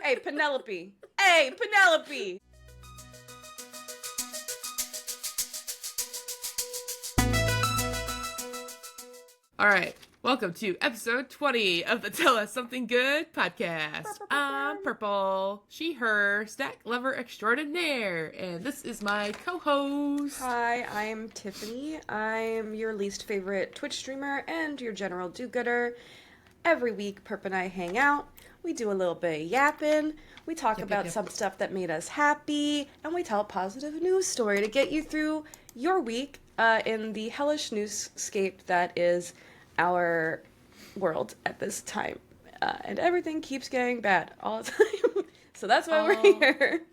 Hey, Penelope. Hey, Penelope. All right. Welcome to episode 20 of the Tell Us Something Good podcast. I'm Purple, she, her, stack lover extraordinaire, and this is my co-host. Hi, I'm Tiffany. I'm your least favorite Twitch streamer and your general do-gooder. Every week, Perp and I hang out. We do a little bit of yapping. We talk about some stuff that made us happy, and we tell a positive news story to get you through your week in the hellish newscape that is our world at this time. And everything keeps getting bad all the time. So that's why we're here.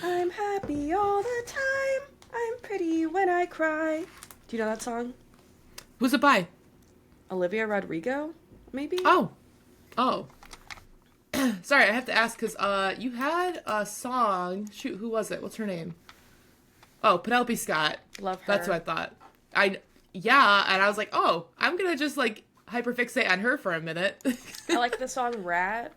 I'm happy all the time. I'm pretty when I cry. Do you know that song? Who's it by? Olivia Rodrigo, maybe? Oh. Sorry, I have to ask because you had a song. Shoot, who was it? What's her name? Oh, Penelope Scott. Love her. That's what I thought. Yeah, and I was like, oh, I'm gonna just like hyperfixate on her for a minute. I like the song Rat.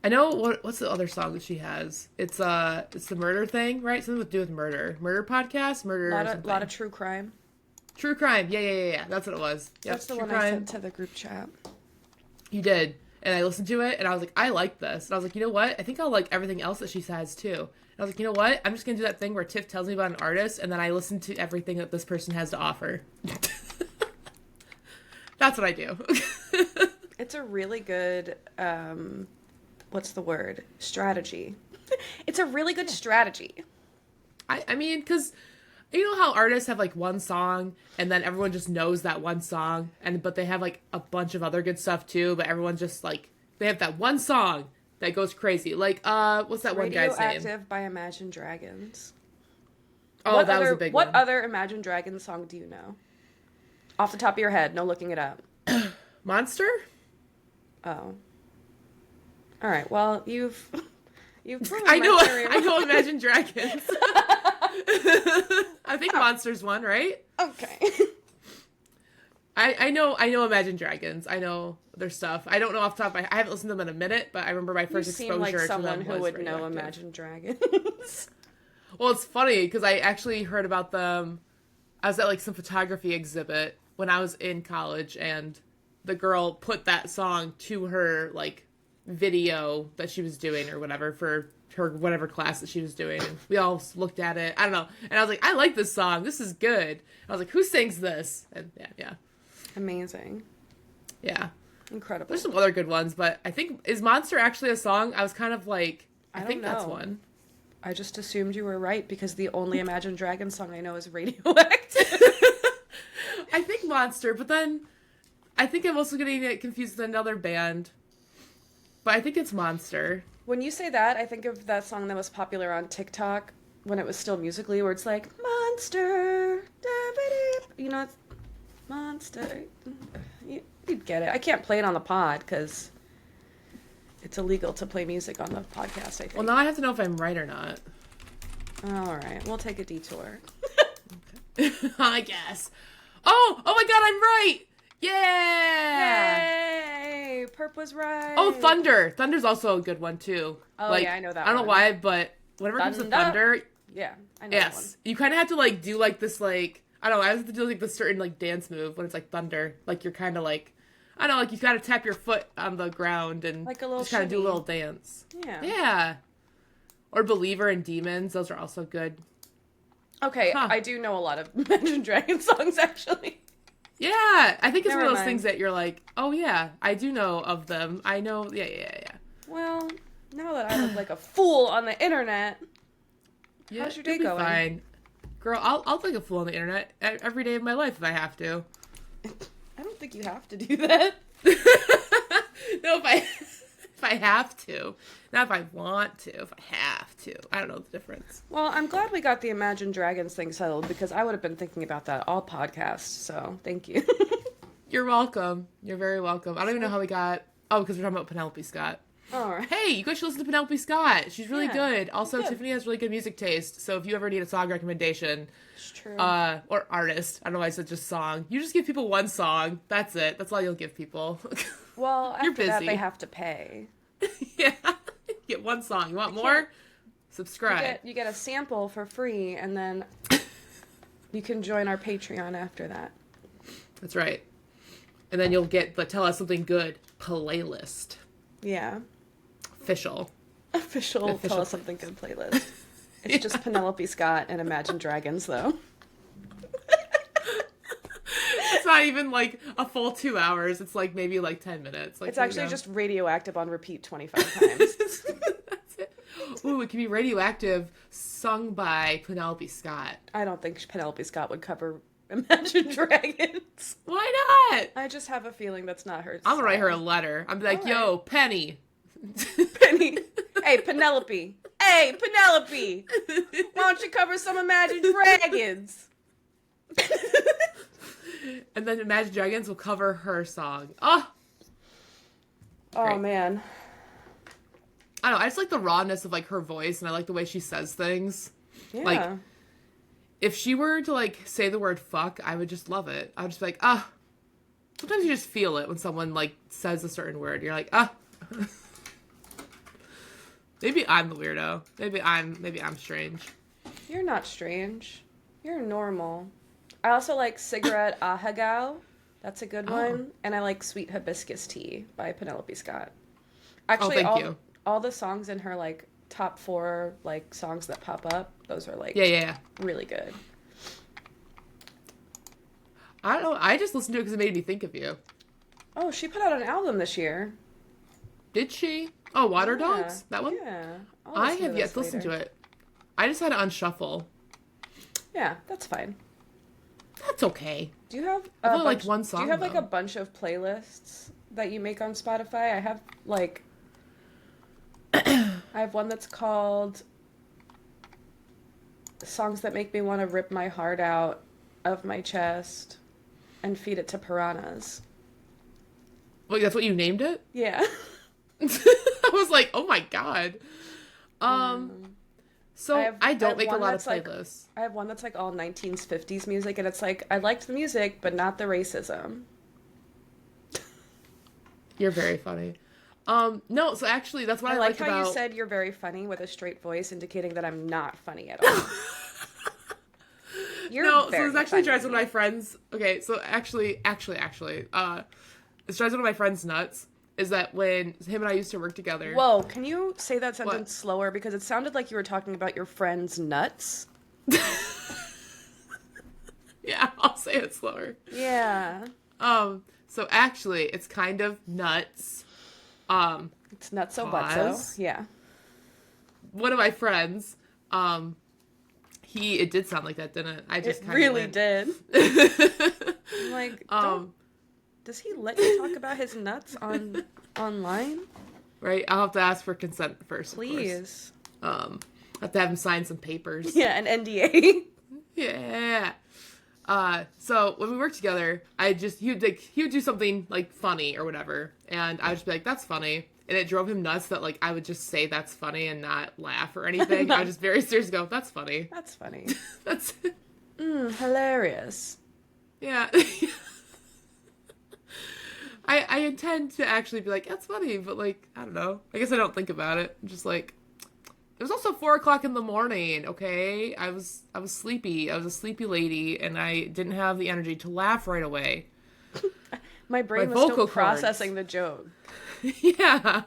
I know what's the other song that she has? It's the murder thing, right? Something to do with murder. Murder podcast? A lot of true crime. True crime. Yeah. That's what it was. Yep, That's the true one crime. I sent to the group chat. You did. And I listened to it, and I was like, I like this. And I was like, you know what? I think I'll like everything else that she has, too. And I was like, you know what? I'm just going to do that thing where Tiff tells me about an artist, and then I listen to everything that this person has to offer. That's what I do. It's a really good, what's the word? Strategy. It's a really good strategy. I mean, because you know how artists have like one song and then everyone just knows that one song, but they have like a bunch of other good stuff too, but everyone just like, they have that one song that goes crazy. Like, what's that one guy's name? Radioactive by Imagine Dragons. Oh, was a big one. What other Imagine Dragons song do you know? Off the top of your head, no looking it up. Monster? Oh. All right. Well, you've proven I my know Imagine Dragons. I think Monster's one, right? Okay. I know Imagine Dragons. I know their stuff. I don't know off the top of my head. I haven't listened to them in a minute, but I remember my first exposure like to them someone who would Radioactive. know Imagine Dragons. Well, it's funny because I actually heard about them. I was at like some photography exhibit when I was in college, and the girl put that song to her like video that she was doing or whatever for her whatever class that she was doing, and we all looked at it. I don't know, and I was like, I like this song. This is good. I was like, who sings this? And yeah. Amazing. Yeah. Incredible. There's some other good ones, but I think, is Monster actually a song? I was kind of like, I think that's one. I just assumed you were right because the only Imagine Dragons song I know is Radioactive. I think Monster, but then I think I'm also getting it confused with another band. But I think it's Monster. When you say that, I think of that song that was popular on TikTok when it was still Musical.ly, where it's like, Monster, you know, it's Monster. You'd get it. I can't play it on the pod because it's illegal to play music on the podcast, I think. Well, now I have to know if I'm right or not. All right, we'll take a detour. Okay. I guess. Oh my god, I'm right! Yeah! Yay! Perp was right. Oh, Thunder. Thunder's also a good one, too. Oh, like, yeah, I know that I don't know one. why, but whenever it comes to Thunder... Yeah, I know yes. that one. You kind of have to, like, do, like, this, like... I don't know, I have to do, like, this certain, like, dance move when it's, like, Thunder. Like, you're kind of, like... I don't know, like, you gotta tap your foot on the ground and like a little just kind of do a shimmy. little dance. Yeah. Yeah. Or Believer and Demons. Those are also good. Okay, Huh. I do know a lot of Imagine Dragons songs, actually. Yeah, I think it's Never one of those mind. things that you're like, oh yeah, I do know of them. I know, yeah. Well, now that I look like a fool on the internet, Yeah, how's your day you'll be going? Fine. Girl, I'll look like a fool on the internet every day of my life if I have to. I don't think you have to do that. No, if I have to. Not if I want to, if I have to. I don't know the difference. Well, I'm glad we got the Imagine Dragons thing settled because I would have been thinking about that all podcast, so thank you. You're welcome. You're very welcome. I don't even know how we got... Oh, because we're talking about Penelope Scott. All right. Hey, you guys should listen to Penelope Scott. She's really Yeah, good. Also, good. Tiffany has really good music taste, so if you ever need a song recommendation... It's true. Or artist. I don't know why I said just song. You just give people one song. That's it. That's all you'll give people. Well, You're after that, busy. they have to pay. Yeah. Get one song. You want more? Subscribe. You get a sample for free, and then you can join our Patreon after that. That's right. And then you'll get the Tell Us Something Good playlist. Yeah. Official. Tell Us Something Good playlist. It's just Penelope Scott and Imagine Dragons, though. It's not even like a full 2 hours. It's like maybe like 10 minutes. Like, It's actually just Radioactive on repeat 25 times. That's it. Ooh, it can be Radioactive sung by Penelope Scott. I don't think Penelope Scott would cover Imagine Dragons. Why not? I just have a feeling that's not her I'm gonna write her a style. letter. I'm like, All yo, Penny. Penny. Hey, Penelope. Hey, Penelope. Why don't you cover some Imagine Dragons? And then Imagine Dragons will cover her song. Oh, Oh, Great. man. I don't know. I just like the rawness of like her voice, and I like the way she says things. Yeah. Like, if she were to like say the word fuck, I would just love it. I would just be like, ah. Sometimes you just feel it when someone like says a certain word. You're like, ah. Maybe I'm the weirdo. Maybe I'm strange. You're not strange. You're normal. I also like Cigarette Ahegao. That's a good one. And I like Sweet Hibiscus Tea by Penelope Scott. Actually, thank you. all the songs in her like top 4 like songs that pop up, those are like Yeah. really good. I don't know. I just listened to it because it made me think of you. Oh, she put out an album this year. Did she? Oh, Water Yeah. Dogs? That one? Yeah. I'll I listen have to yet this to listen later. to it. I just had to unshuffle. Yeah, that's fine. That's okay. Do you have I've a only liked bunch- one song, Do you have like though. a bunch of playlists that you make on Spotify? I have like I have one that's called Songs That Make Me Want to Rip My Heart Out of My Chest and Feed It to Piranhas. Wait, that's what you named it? Yeah. I was like, oh my god. So I I have don't make a one lot of that's, like- playlists. I have one that's like all 1950s music, and it's like, I liked the music, but not the racism. You're very funny. No, so actually that's what I I like liked how about you said you're very funny with a straight voice, indicating that I'm not funny at all. You're No, so very this actually funny. drives one of my friends. Okay, so actually, this drives one of my friends nuts. Is that when him and I used to work together? Whoa, can you say that sentence What? slower? Because it sounded like you were talking about your friend's nuts. Yeah, I'll say it slower. Yeah. So actually, it's kind of nuts. It's nutso butso. Pause. Yeah. One of my friends, it did sound like that, didn't it? I just It kinda really went. did. I'm like, does he let you talk about his nuts online? Right? I'll have to ask for consent first, of course. Please. I have to have him sign some papers. Yeah, an NDA. Yeah. So when we worked together, he would do something like funny or whatever, and I would just be like, "That's funny," and it drove him nuts that like I would just say that's funny and not laugh or anything. I would just very seriously go, "That's funny." That's funny. That's Hilarious. yeah. I intend to actually be like, "That's funny," but like I don't know. I guess I don't think about it. I'm just like. It was also 4:00 in the morning. Okay, I was sleepy. I was a sleepy lady, and I didn't have the energy to laugh right away. My brain My was still vocal cords. processing the joke. Yeah,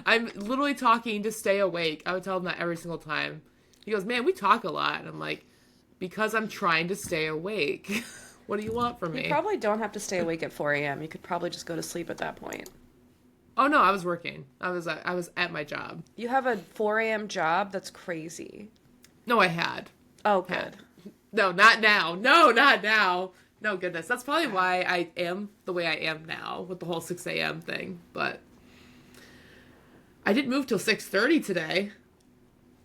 I'm literally talking to stay awake. I would tell him that every single time. He goes, "Man, we talk a lot," and I'm like, "Because I'm trying to stay awake. What do you want from me?" You probably don't have to stay awake at 4 a.m. You could probably just go to sleep at that point. Oh no, I was working. I was at my job. You have a 4 a.m. job? That's crazy. No, I had. Oh, good. No, not now. No, not now. No, goodness. That's probably why I am the way I am now with the whole 6 a.m. thing. But I didn't move till 6:30 today.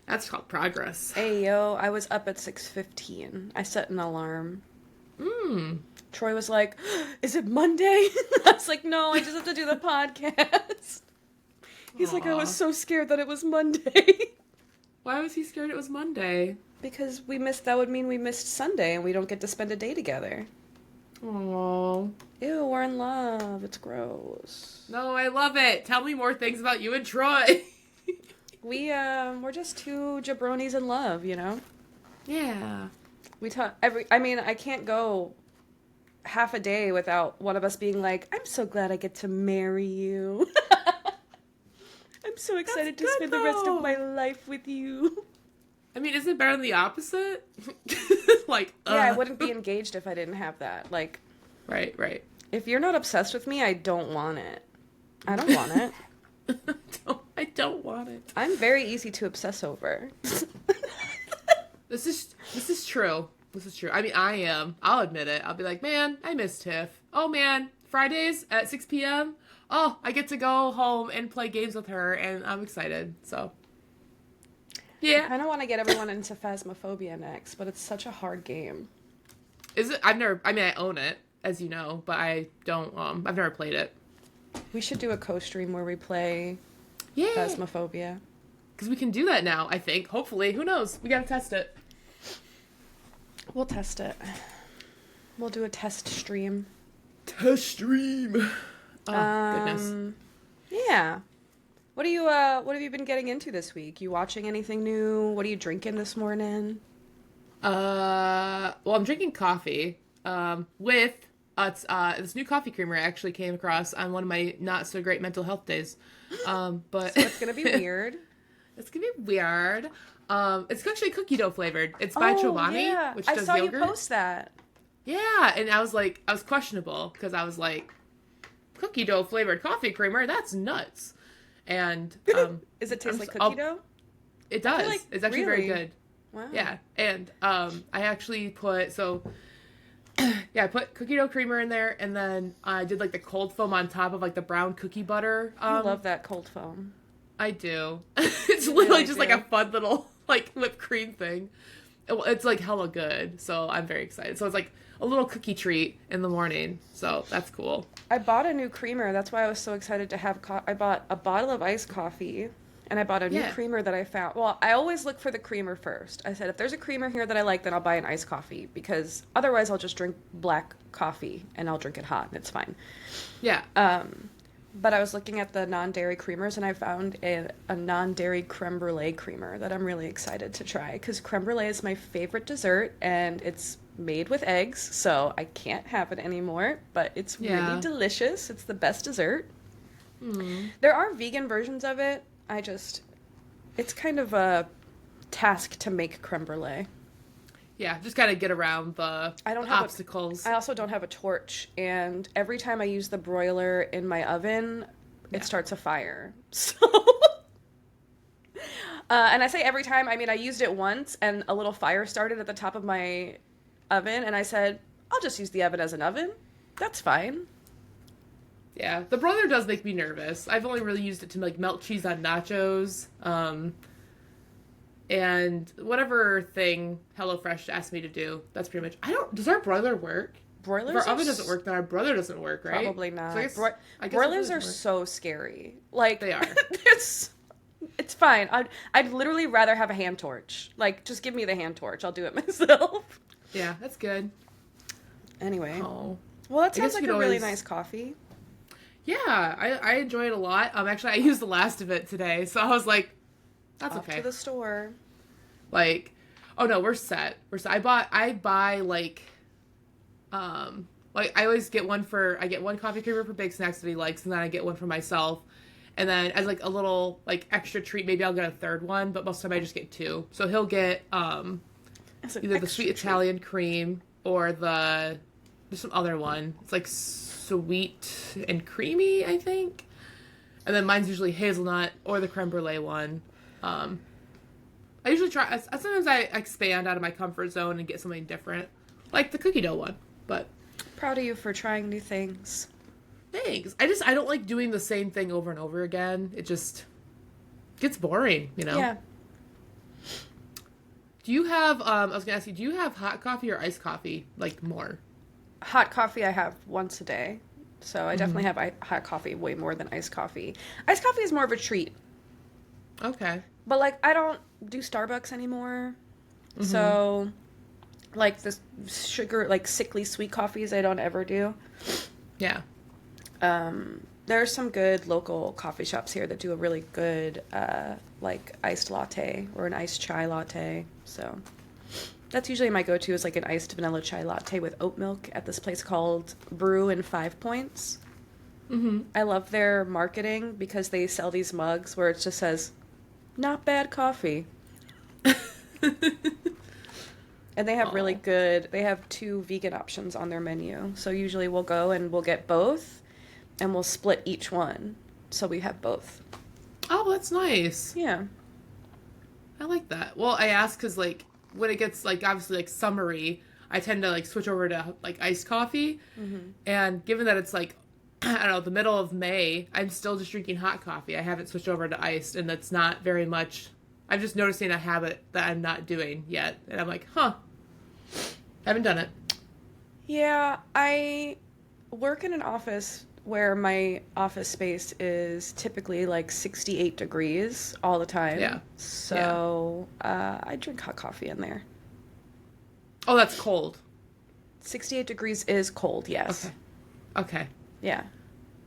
That's called progress. Hey, yo, I was up at 6:15. I set an alarm. Troy was like, "Is it Monday?" I was like, "No, I just have to do the podcast." He's like, "I was so scared that it was Monday." Why was he scared it was Monday? Because that would mean we missed Sunday and we don't get to spend a day together. Oh. Ew, we're in love. It's gross. No, I love it. Tell me more things about you and Troy. We're just two jabronis in love, you know? Yeah. We talk I mean, I can't go half a day without one of us being like, I'm so glad I get to marry you. I'm so excited to good, spend the rest though. of my life with you. I mean, isn't it better than the opposite? Like, Yeah, I wouldn't be engaged if I didn't have that. Like, Right, right. if you're not obsessed with me, I don't want it. I don't want it. I don't want it. I'm very easy to obsess over. This is true. This is true. I mean, I am. I'll admit it. I'll be like, man, I miss Tiff. Oh man, Fridays at 6 p.m. Oh, I get to go home and play games with her, and I'm excited. So, I yeah. kind of want to get everyone into Phasmophobia next, but it's such a hard game. Is it? I've never. I mean, I own it, as you know, but I don't. I've never played it. We should do a co-stream where we play Yeah. Phasmophobia. Because we can do that now. I think. Hopefully, who knows? We gotta test it. We'll test it. We'll do a test stream. Test stream. Oh goodness. Yeah. What have you been getting into this week? You watching anything new? What are you drinking this morning? Well, I'm drinking coffee. With this new coffee creamer I actually came across on one of my not so great mental health days. But So it's gonna be weird. It's gonna be weird. It's actually cookie dough flavored. It's by Chobani, yeah. which I does saw yogurt. you post that. Yeah, and I was questionable because I was like, cookie dough flavored coffee creamer, that's nuts. And Does it taste like I'll- cookie dough? it does. like, It's actually really? very good. Wow. Yeah, and I actually put I put cookie dough creamer in there, and then I did like the cold foam on top of like the brown cookie butter. I love that cold foam. I do. It's You literally really just do. like a fun little like whipped cream thing. It's like hella good, so I'm very excited. So it's like a little cookie treat in the morning, so that's cool. I bought a new creamer. That's why I was so excited to have I bought a bottle of iced coffee, and I bought a new Yeah. creamer that I found. Well, I always look for the creamer first. I said, if there's a creamer here that I like, then I'll buy an iced coffee, because otherwise I'll just drink black coffee, and I'll drink it hot, and it's fine. Yeah. But I was looking at the non-dairy creamers, and I found a non-dairy creme brulee creamer that I'm really excited to try, because creme brulee is my favorite dessert, and it's made with eggs, so I can't have it anymore, but it's Yeah. really delicious. It's the best dessert. There are vegan versions of it. It's kind of a task to make creme brulee. Yeah, just gotta get around the I don't have obstacles. I also don't have a torch, and every time I use the broiler in my oven, Yeah. it starts a fire. So, and I say every time, I mean, I used it once, and a little fire started at the top of my oven, and I said, I'll just use the oven as an oven. That's fine. Yeah, the broiler does make me nervous. I've only really used it to like melt cheese on nachos. And whatever thing HelloFresh asked me to do, that's pretty much. Does our broiler work? Broilers If our are oven doesn't work, then our broiler doesn't work, right? Probably not. So I guess Broilers it are doesn't work. so scary. Like, They are. it's fine. I'd literally rather have a hand torch. Like, just give me the hand torch. I'll do it myself. Yeah, that's good. Anyway. Oh. Well, that I sounds guess like we a could really always- nice coffee. Yeah, I enjoy it a lot. Actually, I used the last of it today, so I was like, that's Off okay. to the store. Like, oh no, we're set. I buy like I always get I get one coffee creamer for Big Snacks that he likes, and then I get one for myself. And then as like a little like extra treat, maybe I'll get a third one, but most of the time I just get two. So he'll get As an either the extra sweet treat. Italian cream or there's some other one. It's like sweet and creamy, I think. And then mine's usually hazelnut or the creme brulee one. I usually try. Sometimes I expand out of my comfort zone and get something different, like the cookie dough one. But Proud of you for trying new things. thanks. I don't like doing the same thing over and over again. It just gets boring, you know. Yeah. Do you have? I was gonna ask you. Do you have hot coffee or iced coffee? Like more? Hot coffee I have once a day. So I definitely have hot coffee way more than iced coffee. Iced coffee is more of a treat. Okay. But, like, I don't do Starbucks anymore. So like the sugar, like sickly sweet coffees I don't ever do. Yeah. There are some good local coffee shops here that do a really good like iced latte or an iced chai latte. So that's usually my go-to is like an iced vanilla chai latte with oat milk at this place called Brew in 5 Points. I love their marketing because they sell these mugs where it just says, "Not bad coffee." And they have really good, they have 2 vegan options on their menu. So usually we'll go and we'll get both and we'll split each one. So we have both. Oh, that's nice. Yeah. I like that. Well, I ask because, like, when it gets, like, obviously, like, summery, I tend to, like, switch over to, like, iced coffee. And given that it's, like, I don't know, the middle of May, I'm still just drinking hot coffee. I haven't switched over to iced, and that's not very much. I'm just noticing a habit that I'm not doing yet. And I'm like, haven't done it. Yeah, I work in an office where my office space is typically like 68 degrees all the time. Yeah. So I drink hot coffee in there. Oh, that's cold. 68 degrees is cold, yes. Okay. Yeah.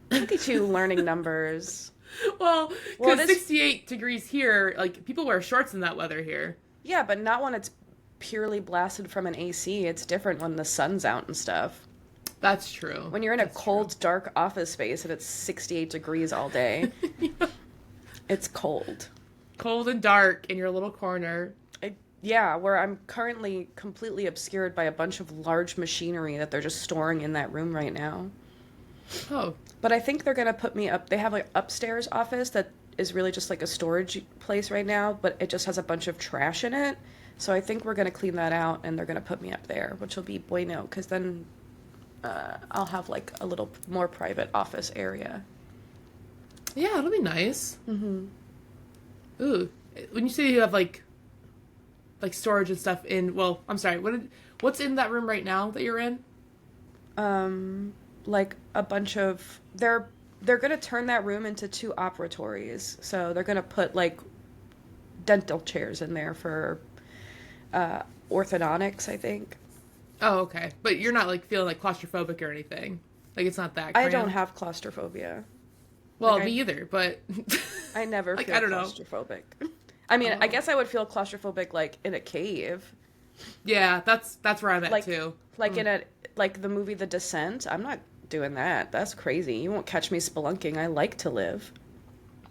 Look at you learning numbers. Well, Well, because it is- 68 degrees here, like, people wear shorts in that weather here. Yeah, but not when it's purely blasted from an AC. It's different when the sun's out and stuff. That's true. When you're in a That's cold, dark office space and it's 68 degrees all day, it's cold. Cold and dark in your little corner. Yeah, where I'm currently completely obscured by a bunch of large machinery that they're just storing in that room right now. Oh, But I think they're going to put me up. They have like upstairs office that is really just like a storage place right now, but it just has a bunch of trash in it. So I think we're going to clean that out and they're going to put me up there, which will be bueno, because then I'll have like a little more private office area. yeah, it'll be nice. Ooh, when you say you have like storage and stuff in, well, I'm sorry, what's in that room right now that you're in? Like a bunch of they're going to turn that room into 2 operatories. So they're going to put like dental chairs in there for orthodontics, I think. Oh, okay. But you're not like feeling like claustrophobic or anything. Like it's not that I cramped. don't have claustrophobia. Well, like, me either, but I never like, feel I don't know. claustrophobic. I mean, I Oh. guess I would feel claustrophobic like in a cave. Yeah, that's where I'm at Like too. like in a like the movie The Descent. I'm not doing that. That's crazy. You won't catch me spelunking. I like to live.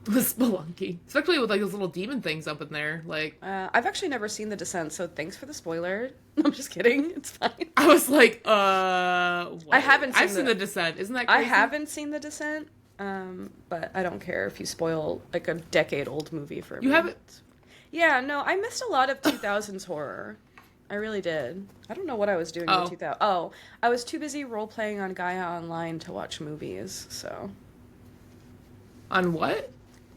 Spelunky. Especially with like those little demon things up in there. Like I've actually never seen The Descent, so thanks for the spoiler. I'm just kidding. It's fine. I was like, what? I haven't I've seen seen the- the Descent. Isn't that I crazy? haven't seen The Descent, but I don't care if you spoil like a decade-old movie for me. You haven't? Yeah, no, I missed a lot of 2000s horror. I really did. I don't know what I was doing in Oh. the 2000s. Oh, I was too busy role-playing on Gaia Online to watch movies, so. On what?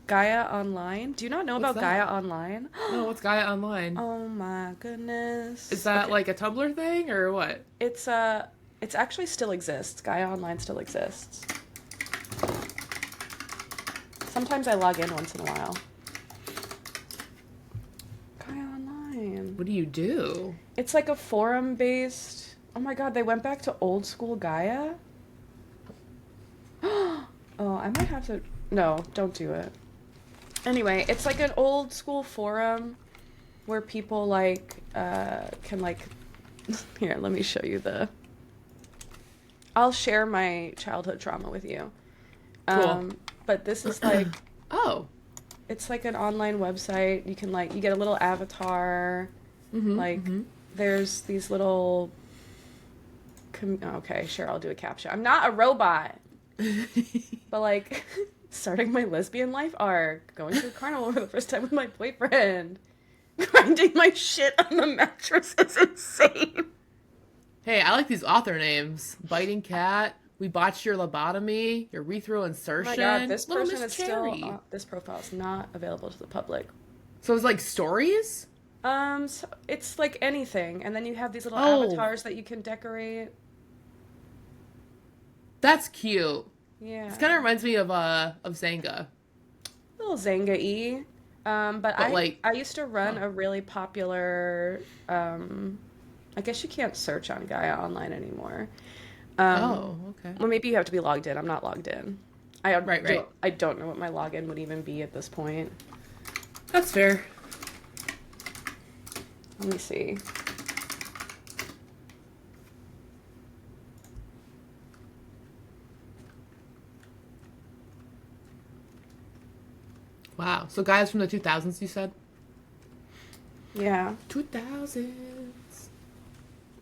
Gaia Online? Do you not know What's about that? Gaia Online? No, what's Gaia Online? Oh my goodness. Is that Okay. like a Tumblr thing or what? It's actually still exists. Gaia Online still exists. Sometimes I log in once in a while. Gaia Online. What do you do? It's like a forum based. Oh my god, they went back to old school Gaia? Oh, I might have to. No, don't do it. Anyway, it's like an old school forum where people like can like here, let me show you the I'll share my childhood trauma with you. Cool. But this is like Oh. it's like an online website. You can like you get a little avatar. Like there's these little okay, sure, I'll do a captcha. I'm not a robot. But like starting my lesbian life arc, going to a carnival for the first time with my boyfriend, grinding my shit on the mattress is insane. Hey, I like these author names. Biting Cat, We Botched Your Lobotomy, Urethral Oh Insertion. my god, this Little person Miss is Cherry. still this profile is not available to the public. So it's like stories? So it's like anything, and then you have these little Oh. avatars that you can decorate. That's cute. Yeah, It kind of reminds me of Zanga. little Zanga-y. But like- I used to run a really popular I guess you can't search on Gaia Online anymore. Oh, okay. Well, maybe you have to be logged in. I'm not logged in. Right. I don't know what my login would even be at this point. That's fair. Let me see. Wow. So guys from the 2000s, you said? Yeah. 2000s.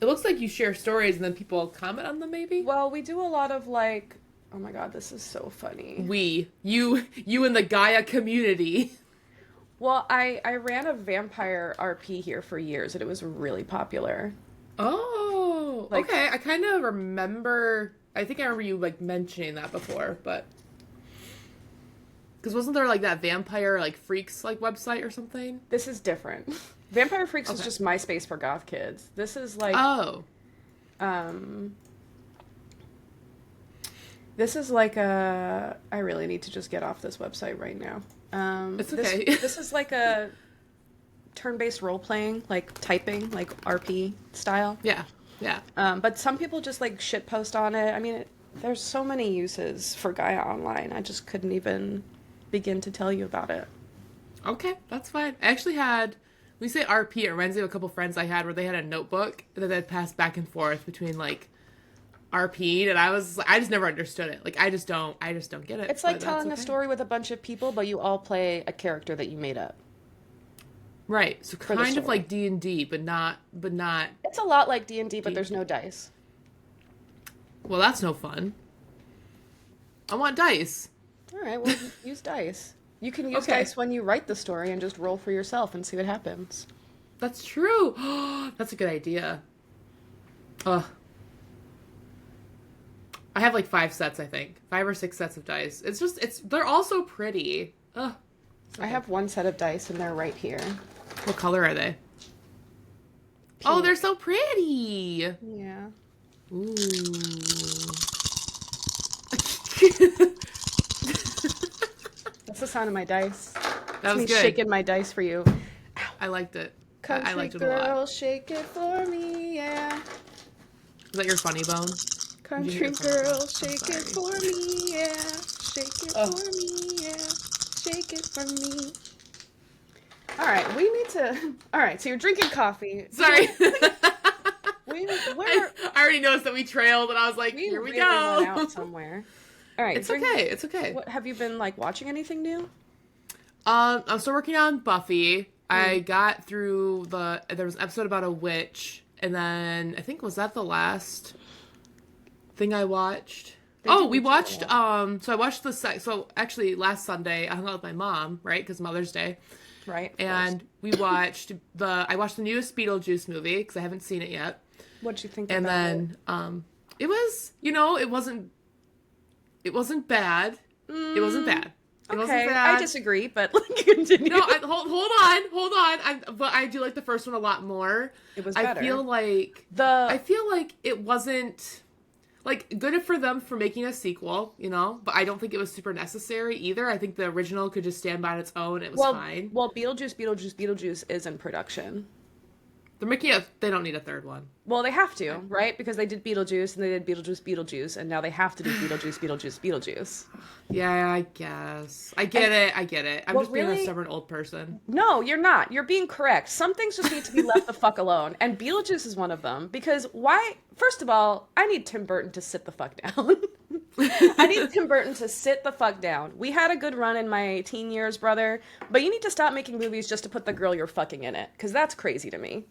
It looks like you share stories and then people comment on them, maybe? Well, we do a lot of like, oh my God, this is so funny. You and the Gaia community. Well, I ran a vampire RP here for years and it was really popular. Oh, Like- okay. I kind of remember. I think I remember you like mentioning that before, but because wasn't there like that vampire like freaks like website or something? This is different. Vampire Freaks is Okay. just MySpace for goth kids. This is like, Oh, um, this is like a, I really need to just get off this website right now. It's this- okay. This is like a turn-based role-playing, like typing, like RP style. yeah. But some people just like shit post on it. I mean, there's so many uses for Gaia Online. I just couldn't even begin to tell you about it. Okay, that's fine. I actually had. When you say RP, it reminds me of a couple friends I had where they had a notebook that they'd pass back and forth between like RP, and I just never understood it. Like I just don't get it. It's like but that's telling a okay. story with a bunch of people, but you all play a character that you made up. Right. So the kind of story. like D&D, but not. It's a lot like D&D, but there's no dice. Well, that's no fun. I want dice. All right, well, use dice. You can use Okay. dice when you write the story and just roll for yourself and see what happens. That's true. That's a good idea. Ugh. I have like 5 sets, I think. 5 or 6 sets of dice. They're all so pretty. Ugh. I have one set of dice and they're right here. What color are they? Oh, Pink. they're so pretty. Yeah. Ooh. That's the sound of my dice. That was Me good. shaking my dice for you. I liked it. I Country liked it a girl, lot. shake it for me, yeah. Is that your funny bone? Country hear it from the girl, phone? shake it Sorry. for me, yeah. Shake it Oh. for me, yeah. Shake it for me. All right, we need to. All right, so you're drinking coffee. Sorry. We're I already noticed that we trailed, and I was like, we here we really went go. out somewhere. All right, It's okay. It's okay. What have you been like watching anything new? I'm still working on Buffy. I got through there was an episode about a witch, and then I think was that the last thing I watched? We watched. So I watched so actually last Sunday I hung out with my mom, right? Because Mother's Day, Right. of and course. we watched I watched the newest Beetlejuice movie because I haven't seen it yet, What'd you think and about then it was it wasn't bad. It wasn't bad. It it? wasn't Okay, bad. I disagree, but continue. No, hold on. But I do like the first one a lot more. It was I better. feel like it wasn't like good for them for making a sequel, but I don't think it was super necessary either. I think the original could just stand by on its own. It was fine. Well, Beetlejuice is in production. They're making they don't need a third one. Well, they have to, right? Because they did Beetlejuice and they did Beetlejuice, and now they have to do Beetlejuice. Yeah, I guess. I get it. I'm Well, just being a really- stubborn old person. No, you're not. You're being correct. Some things just need to be left the fuck alone, and Beetlejuice is one of them. Because why? First of all, I need Tim Burton to sit the fuck down. I need Tim Burton to sit the fuck down. We had a good run in my teen years, brother, but you need to stop making movies just to put the girl you're fucking in it, because that's crazy to me.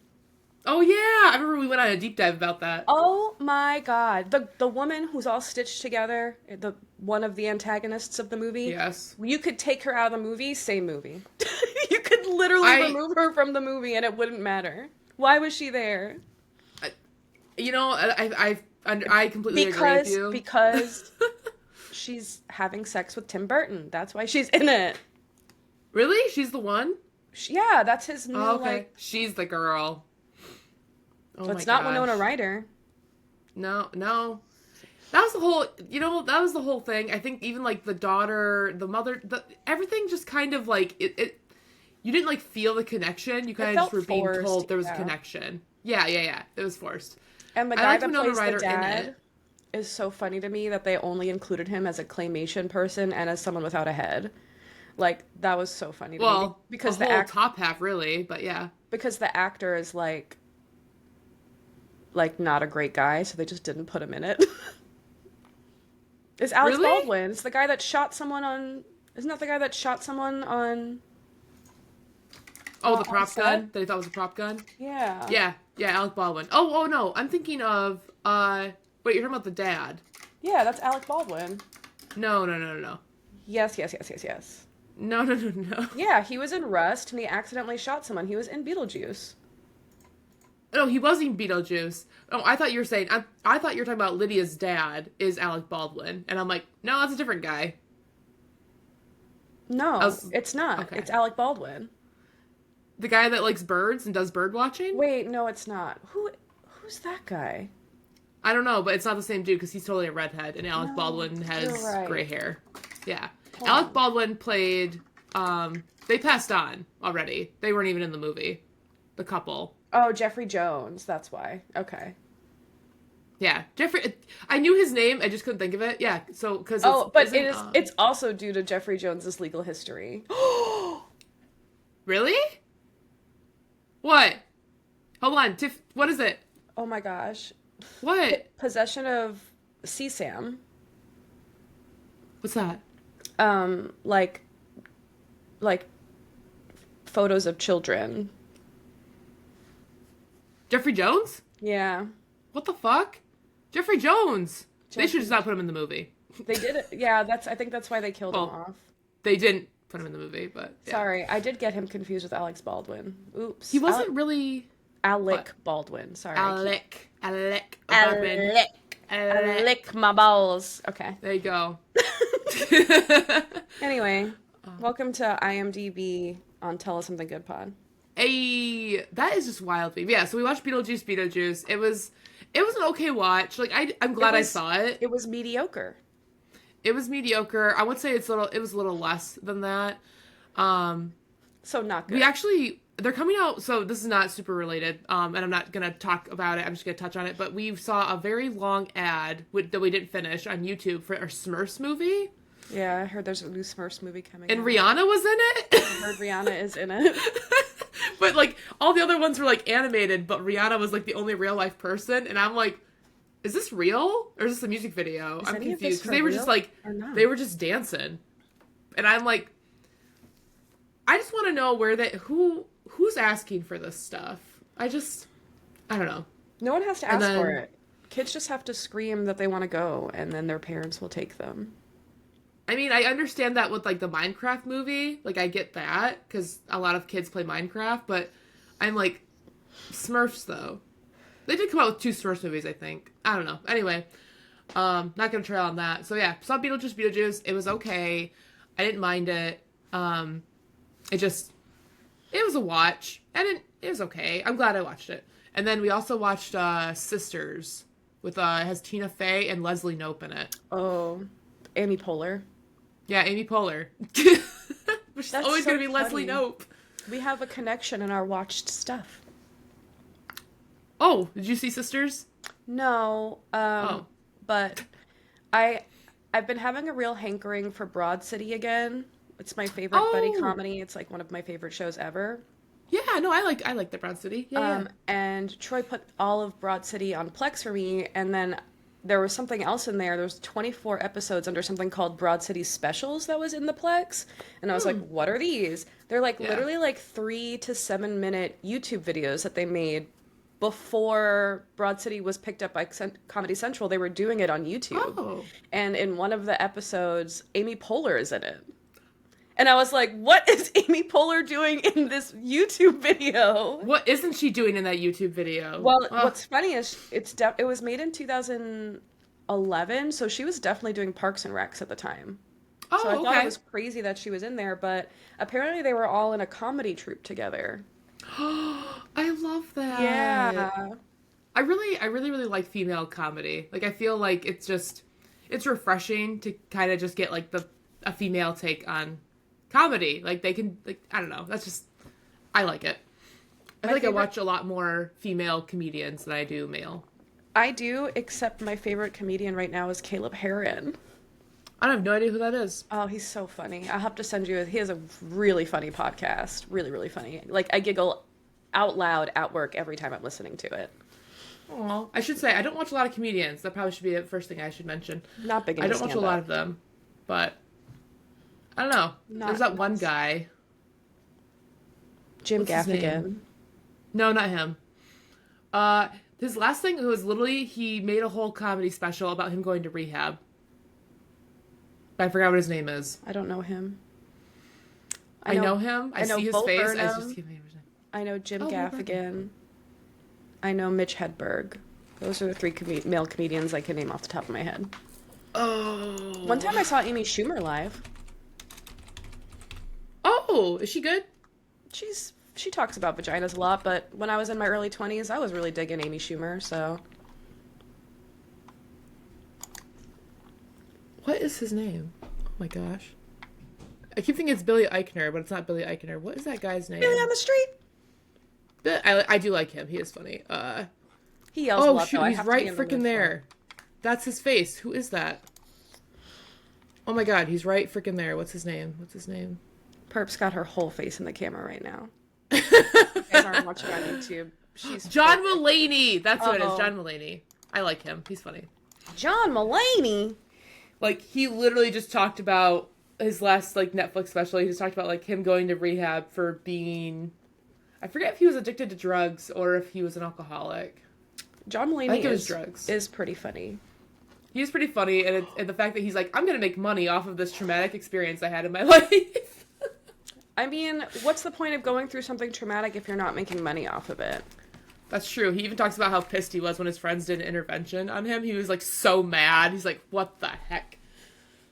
Oh yeah, I remember we went on a deep dive about that. Oh my god. The woman who's all stitched together, the one of the antagonists of the movie. Yes. You could take her out of the movie, same movie. You could literally remove her from the movie and it wouldn't matter. Why was she there? I completely agree with you. Because she's having sex with Tim Burton. That's why she's in it. Really? She's the one? Yeah, that's his new, Oh, okay. like... She's the girl. Oh It's my not gosh. Winona Ryder. No. That was the whole, that was the whole thing. I think even, like, the daughter, the mother, everything just kind of, like, you didn't, like, feel the connection. You kind of felt just were being forced, told there was a yeah. connection. Yeah. It was forced. And the I guy liked that Winona plays the Ryder in dad it. is so funny to me that they only included him as a claymation person and as someone without a head. Like that was so funny to me Well, a because whole top half, really, but yeah. the actor is like not a great guy, so they just didn't put him in it. It's Alex Really? Baldwin. It's the guy that shot someone on. Isn't that the guy that shot someone Oh, the on prop set? gun that he thought was a prop gun? Yeah. Yeah, Alec Baldwin. Oh no, I'm thinking of, wait, you're talking about the dad. Yeah, that's Alec Baldwin. No. Yes, yes, yes, yes, yes. No. Yeah, he was in Rust and he accidentally shot someone. He was in Beetlejuice. No, he was in Beetlejuice. Oh, I thought you were saying, I thought you were talking about Lydia's dad is Alec Baldwin. And I'm like, no, that's a different guy. No, it's not. Okay. It's Alec Baldwin. The guy that likes birds and does bird watching? Wait, no, it's not. Who's that guy? I don't know, but it's not the same dude because he's totally a redhead and Alec No, Baldwin you're has right. gray hair. Yeah. Hold Alec on. Baldwin played, they passed on already. They weren't even in the movie. The couple. Oh, Jeffrey Jones. That's why. Okay. Yeah. Jeffrey, I knew his name, I just couldn't think of it. Yeah, so, because Oh, but it's also due to Jeffrey Jones's legal history. Really? What? Hold on, Tiff, what is it? Oh my gosh. What? Possession of CSAM. What's that? Like photos of children. Jeffrey Jones? Yeah. What the fuck? Jeffrey Jones! They should Jeffrey- just not put him in the movie. They did it. Yeah, I think that's why they killed him Well, off. They didn't put him in the movie, but yeah. Sorry, I did get him confused with Alex Baldwin. Oops. He wasn't really Alec what? Baldwin. Sorry. Alec Baldwin. Alec my balls. Okay. There you go. Anyway, welcome to IMDb on Tell Us Something Good Pod. That is just wild to me. Yeah, so we watched Beetlejuice. It was an okay watch. Like I'm glad I saw it. It was mediocre. It was mediocre. I would say it was a little less than that. So not good. They're coming out, so this is not super related, and I'm not gonna talk about it, I'm just gonna touch on it, but we saw a very long ad that we didn't finish on YouTube for our Smurfs movie, Yeah, I heard there's a new Smurfs movie coming and out. Rihanna was in I it. heard Rihanna is in it. But, like, all the other ones were, like, animated, but Rihanna was, like, the only real-life person, and I'm like, is this real? Or is this a music video? Is I'm any of confused, this because for they were real just, like, or not? they were just dancing. And I'm like, I just want to know who's asking for this stuff? I don't know. No one has to And ask then- for it. Kids just have to scream that they want to go, and then their parents will take them. I mean, I understand that with, like, the Minecraft movie. Like, I get that, because a lot of kids play Minecraft, but I'm like, Smurfs, though. They did come out with 2 Smurfs movies, I think. I don't know. Anyway, not gonna trail on that. So, yeah, saw Beetlejuice. It was okay. I didn't mind it. It was a watch, and it was okay. I'm glad I watched it. And then we also watched Sisters, with, it has Tina Fey and Leslie Knope in it. Oh, Amy Poehler. Yeah, Amy Poehler. Which is That's always so going to be Leslie funny. Knope. We have a connection in our watched stuff. Oh, did you see Sisters? No, Oh. but I've been having a real hankering for Broad City again. It's my favorite buddy Oh. comedy. It's like one of my favorite shows ever. Yeah, no, I like the Broad City. Yeah, And Troy put all of Broad City on Plex for me, and then there was something else in there. There was 24 episodes under something called Broad City Specials that was in the Plex, and I was like, "What are these?" They're like Yeah. literally like 3 to 7 minute YouTube videos that they made before Broad City was picked up by Comedy Central. They were doing it on YouTube, Oh. and in one of the episodes, Amy Poehler is in it. And I was like, what is Amy Poehler doing in this YouTube video? What isn't she doing in that YouTube video? Well, Ugh. what's funny is it was made in 2011, so she was definitely doing Parks and Recs at the time. Oh, So I thought okay. it was crazy that she was in there, but apparently they were all in a comedy troupe together. I love that. Yeah. I really like female comedy. Like, I feel like it's refreshing to kind of just get, like, a female take on comedy. Like, they can, like, I don't know. That's just, I like it. I feel like I watch a lot more female comedians than I do male. I do, except my favorite comedian right now is Caleb Heron. I have no idea who that is. Oh, he's so funny. I'll have to send you. He has a really funny podcast. Really, really funny. Like, I giggle out loud at work every time I'm listening to it. Aw. I should say, I don't watch a lot of comedians. That probably should be the first thing I should mention. Not big into I don't watch a stand-up. lot of them, but I don't know. There's that one guy. Jim What's his Gaffigan. name? No, not him. His last thing was literally he made a whole comedy special about him going to rehab. I forgot what his name is. I don't know him. I know him. I know see his Bo face. Burnham. I just can't remember his name. I know Jim Oh, Bo Gaffigan. I know Mitch Hedberg. Those are the three male comedians I can name off the top of my head. Oh. One time I saw Amy Schumer live. Oh, is she good? She talks about vaginas a lot, but when I was in my early 20s, I was really digging Amy Schumer, so. What is his name? Oh my gosh. I keep thinking it's Billy Eichner, but it's not Billy Eichner. What is that guy's name? Billy on the street. I do like him. He is funny. He yells a Oh lot, shoot, though. I he's have to right be in the freaking mood for there. it. That's his face. Who is that? Oh my god, he's right freaking there. What's his name? Perp's got her whole face in the camera right now. You guys aren't watching on YouTube. She's John Mulaney. That's what it is. Oh. John Mulaney. I like him. He's funny. John Mulaney. Like he literally just talked about his last like Netflix special. He just talked about like him going to rehab for being, I forget if he was addicted to drugs or if he was an alcoholic. John I think Mulaney it was drugs. is pretty funny. He's pretty funny, and the fact that he's like, I'm gonna make money off of this traumatic experience I had in my life. I mean, what's the point of going through something traumatic if you're not making money off of it? That's true. He even talks about how pissed he was when his friends did an intervention on him. He was like so mad. He's like, what the heck?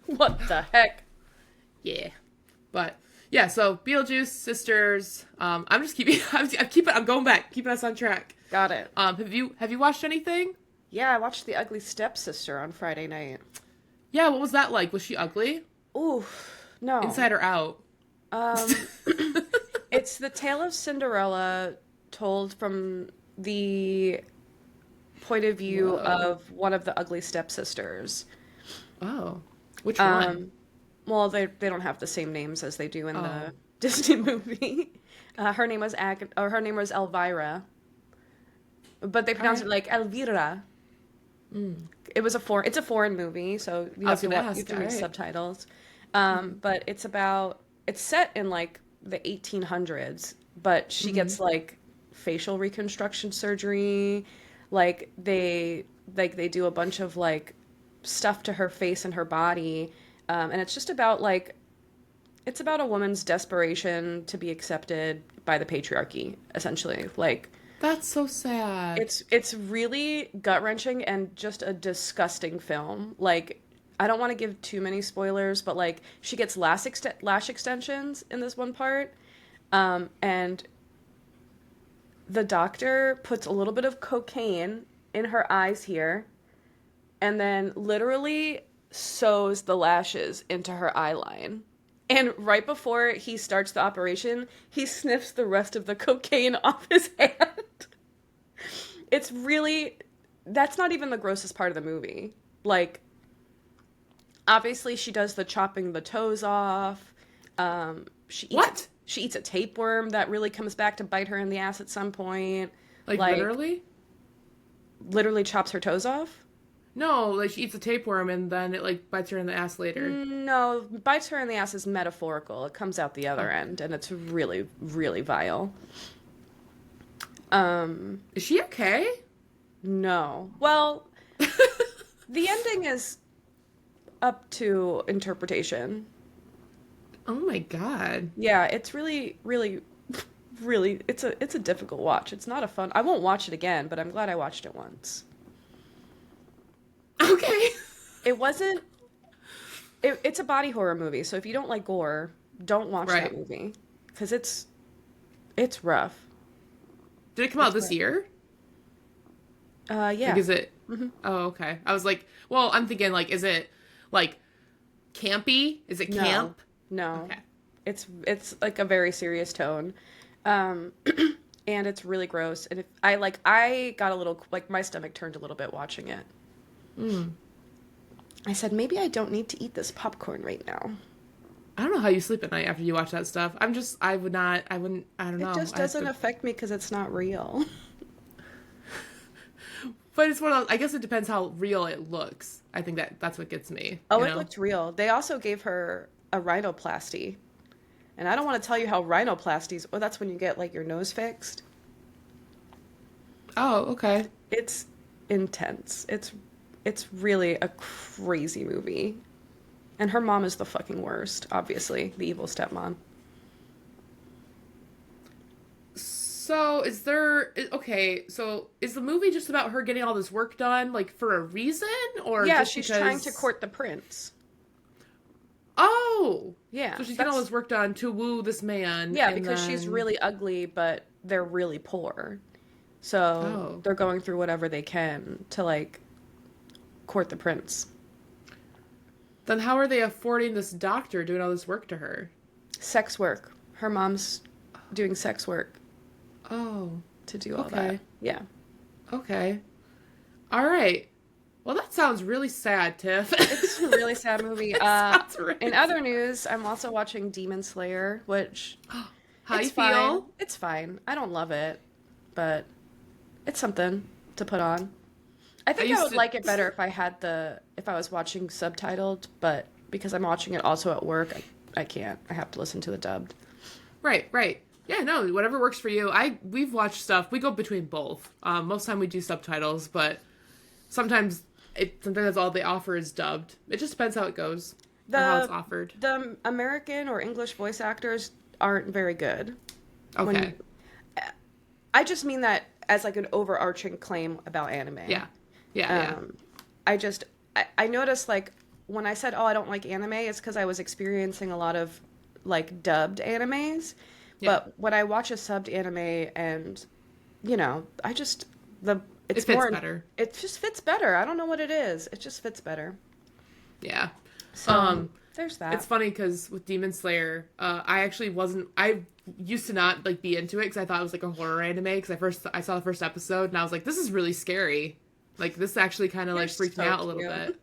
What the heck? Yeah. But yeah, so Beetlejuice, Sisters. I'm going back, keeping us on track. Got it. Have you watched anything? Yeah, I watched The Ugly Stepsister on Friday night. Yeah, what was that like? Was she ugly? Ooh, no. Inside or out? It's the tale of Cinderella told from the point of view of one of the ugly stepsisters. Oh. Which one? Well, they don't have the same names as they do in the Disney movie. Her name was Elvira, but they pronounce it like Elvira. It's a foreign movie, so you have to read subtitles. But it's set in like the 1800s, but she gets like facial reconstruction surgery. Like they do a bunch of like stuff to her face and her body. And it's just about it's about a woman's desperation to be accepted by the patriarchy, essentially. Like, That's so sad. it's really gut-wrenching and just a disgusting film. Like, I don't want to give too many spoilers, but like she gets lash extensions in this one part, and the doctor puts a little bit of cocaine in her eyes here, and then literally sews the lashes into her eye line. And right before he starts the operation, he sniffs the rest of the cocaine off his hand. It's really... That's not even the grossest part of the movie. Like, obviously she does the chopping the toes off. She eats a tapeworm that really comes back to bite her in the ass at some point. Like literally? Literally chops her toes off? No, like she eats a tapeworm and then it like bites her in the ass later. No, bites her in the ass is metaphorical. It comes out the other end, and it's really, really vile. Is she okay? No. Well, the ending is up to interpretation. Oh my god. Yeah, it's really, really, really, it's a difficult watch. It's not a fun... I won't watch it again, but I'm glad I watched it once. Okay. It wasn't... It's a body horror movie, so if you don't like gore, don't watch that movie. Because it's rough. Did it come out this year? Yeah. Like, is it... Mm-hmm. Oh, okay. I was like... Well, I'm thinking, like, is it, like, campy? Is it camp? No. Okay. It's like a very serious tone. and it's really gross. And if I got a little like my stomach turned a little bit watching it. Mm. I said maybe I don't need to eat this popcorn right now. I don't know how you sleep at night after you watch that stuff. I would not, I wouldn't, I don't It know. just doesn't affect me because it's not real. But it's one of those, I guess it depends how real it looks. I think that's what gets me, Oh, you it know? looked real. They also gave her a rhinoplasty. And I don't want to tell you how rhinoplasties, oh, that's when you get like your nose fixed. Oh, okay. It's intense. It's really a crazy movie. And her mom is the fucking worst, obviously, the evil stepmom. Okay, so is the movie just about her getting all this work done, like for a reason, or Yeah, just she's because? trying to court the prince. Oh, Yeah, so she's getting all that's this work done to woo this man, yeah, and because she's then really ugly, but they're really poor. So oh, they're going through whatever they can to like court the prince. then how are they affording this doctor doing all this work to her? Sex work. Her mom's doing sex work Oh, to do all that. okay, Yeah. okay, all right. Well, that sounds really sad, Tiff. It's a really sad movie. That sounds In really other sad. news, I'm also watching Demon Slayer, which How it's you fine. feel? It's fine. I don't love it, but it's something to put on. I I think I used would to. like it better if I was watching subtitled, but because I'm watching it also at work, I can't. I have to listen to the dubbed. Right, right. Yeah, no, whatever works for you. We've watched stuff. We go between both. Most of the time we do subtitles, but sometimes that's all they offer is dubbed. It just depends how it goes or how it's The offered. the American or English voice actors aren't very good. When Okay. you, I just mean that as like an overarching claim about anime. Yeah. Yeah, yeah. Um, I noticed like when I said, "Oh, I don't like anime," it's because I was experiencing a lot of like dubbed animes. Yeah. But when I watch a subbed anime, and I just the It it's fits more better. it just fits better. I don't know what it is. It just fits better. Yeah. So there's It's that. funny because with Demon Slayer, I actually wasn't. I used to not like be into it because I thought it was like a horror anime. Because I saw the first episode and I was like, this is really scary. Like this actually kind of You're like freaked me so out a little cute. bit.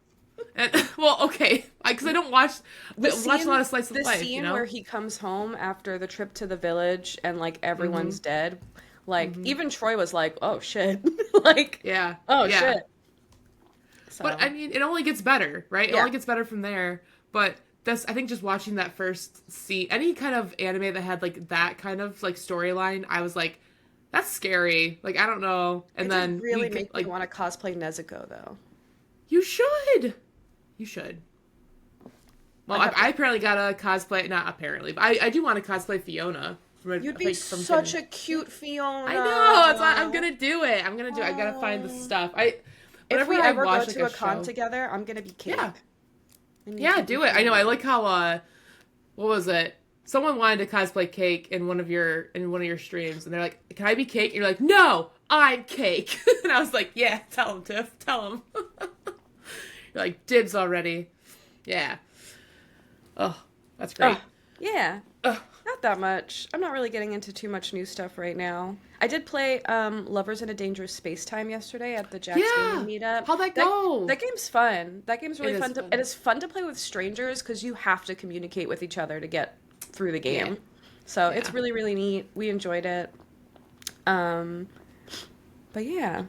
And well, okay, because I don't watch watch a lot of slice of The life, scene where he comes home after the trip to the village and like Mm-hmm. everyone's dead, like Mm-hmm. even Troy was like, "Oh shit," like, Yeah. "Oh Yeah. shit." But I So mean, it only gets better, right? It yeah, only gets better from there. But that's I think just watching that first scene, any kind of anime that had like that kind of like storyline, I was like, that's scary. Like I don't know. And it did then really make me want to cosplay Nezuko though. you should, you should. Well, I have I to. apparently got a cosplay. Not apparently, but I do want to cosplay Fiona You'd be like from such Tim. a cute I know. I'm Fiona. gonna do it. I'm gonna do it. I gotta find the Oh. stuff. If Whenever we I ever go watch like to a a con show. together, I'm gonna be Cake, Yeah. and you Yeah, can be do it. I know. I Fiona. like how what was it? Someone wanted to cosplay Cake in one of your streams, and they're like, "Can I be Cake?" And you're like, "No, I'm Cake." And I was like, "Yeah, tell him, Tiff, tell him." You're like, "Dibs already." Yeah. Oh, that's great. Oh, yeah. Ugh. Not that much. I'm not really getting into too much new stuff right now. I did play Lovers in a Dangerous Space Time yesterday at the Jack's Yeah. Gaming meetup. How'd that go? That game's fun. That game's It really is fun fun. it is fun to play with strangers because you have to communicate with each other to get through the Yeah. game. So it's Yeah. really, really neat. We enjoyed it. Um, but yeah,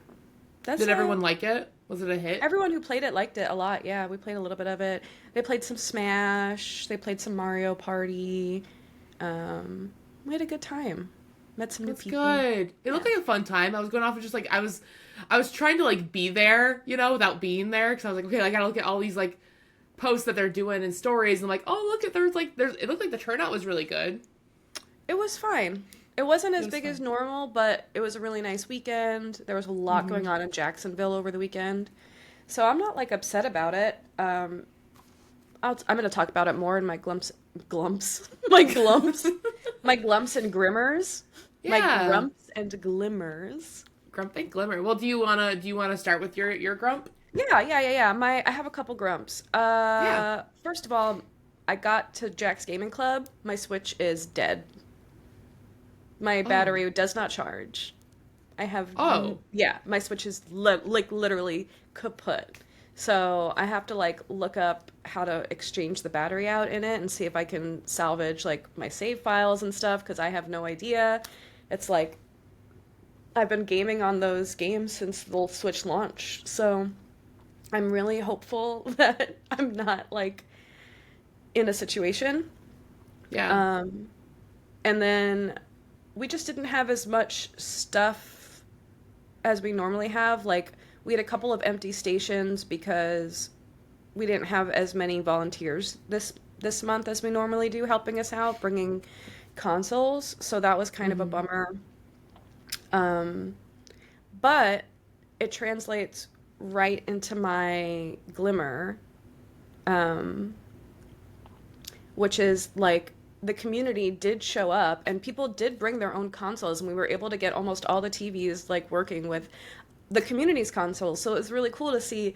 that's Did everyone like it? Was it a hit? everyone who played it liked it a lot. Yeah, we played a little bit of it. They played some Smash. They played some Mario Party. We had a good time. Met some new That's people. good. It looked Yeah. like a fun time. I was going off of just like I was trying to like be there, without being there because I was like, okay, I gotta look at all these like posts that they're doing and stories and like, oh look at there's it looked like the turnout was really good. It was fine. It wasn't It as was big fun. as normal, but it was a really nice weekend. There was a lot Mm-hmm. going on in Jacksonville over the weekend. So I'm not like upset about it. I'm going to talk about it more in my glumps, my glumps, my glumps and grimmers, my Yeah. grumps and glimmers. Grump and Glimmer. Well, do you wanna start with your grump? Yeah. I have a couple grumps. Yeah. First of all, I got to Jack's Gaming Club. My Switch is dead. My Oh. battery does not charge. I have, Oh. yeah, my Switch is like literally kaput. So I have to like look up how to exchange the battery out in it and see if I can salvage like my save files and stuff because I have no idea. It's like I've been gaming on those games since the Switch launch. So I'm really hopeful that I'm not like in a situation. Yeah. Um, and then we just didn't have as much stuff as we normally have. Like we had a couple of empty stations because we didn't have as many volunteers this month as we normally do helping us out bringing consoles. So that was kind of a Hmm. bummer. Um, but it translates right into my Glimmer, um, which is like the community did show up and people did bring their own consoles and we were able to get almost all the TVs like working with the community's consoles. So it was really cool to see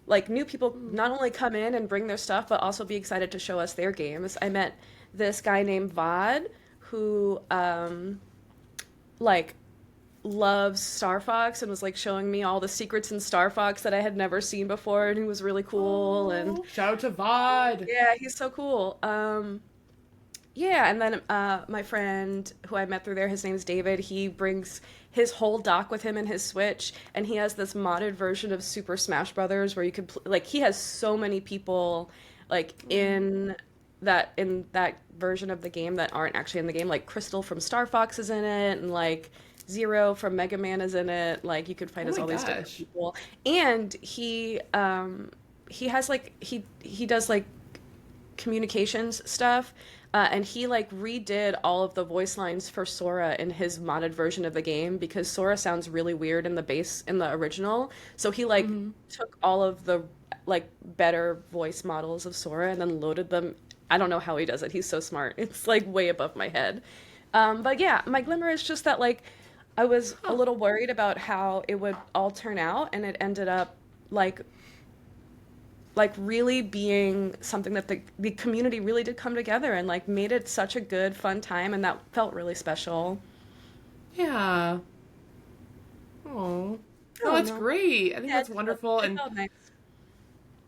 like new people not only come in and bring their stuff but also be excited to show us their games. I met this guy named Vod who like loves Star Fox and was like showing me all the secrets in Star Fox that I had never seen before and he was really cool and Oh. Shout out to VOD. yeah, he's so cool. Yeah, and then my friend who I met through there, his name's David. He brings his whole dock with him and his Switch, and he has this modded version of Super Smash Brothers where you could like he has so many people like in that version of the game that aren't actually in the game. Like Crystal from Star Fox is in it, and like Zero from Mega Man is in it. Like you could find Oh as my all these different gosh. people, and he has like he does like communications stuff. And he like redid all of the voice lines for Sora in his modded version of the game because Sora sounds really weird in the base in the original. So he like Hmm. took all of the like better voice models of Sora and then loaded them. I don't know how he does it. He's so smart. It's like way above my head. But yeah, my Glimmer is just that like I was a Huh. little worried about how it would all turn out, and it ended up like really being something that the community really did come together and like made it such a good fun time and that felt really special. Yeah. Oh. No, Oh that's no. great. I think Yeah, that's wonderful. it And felt nice.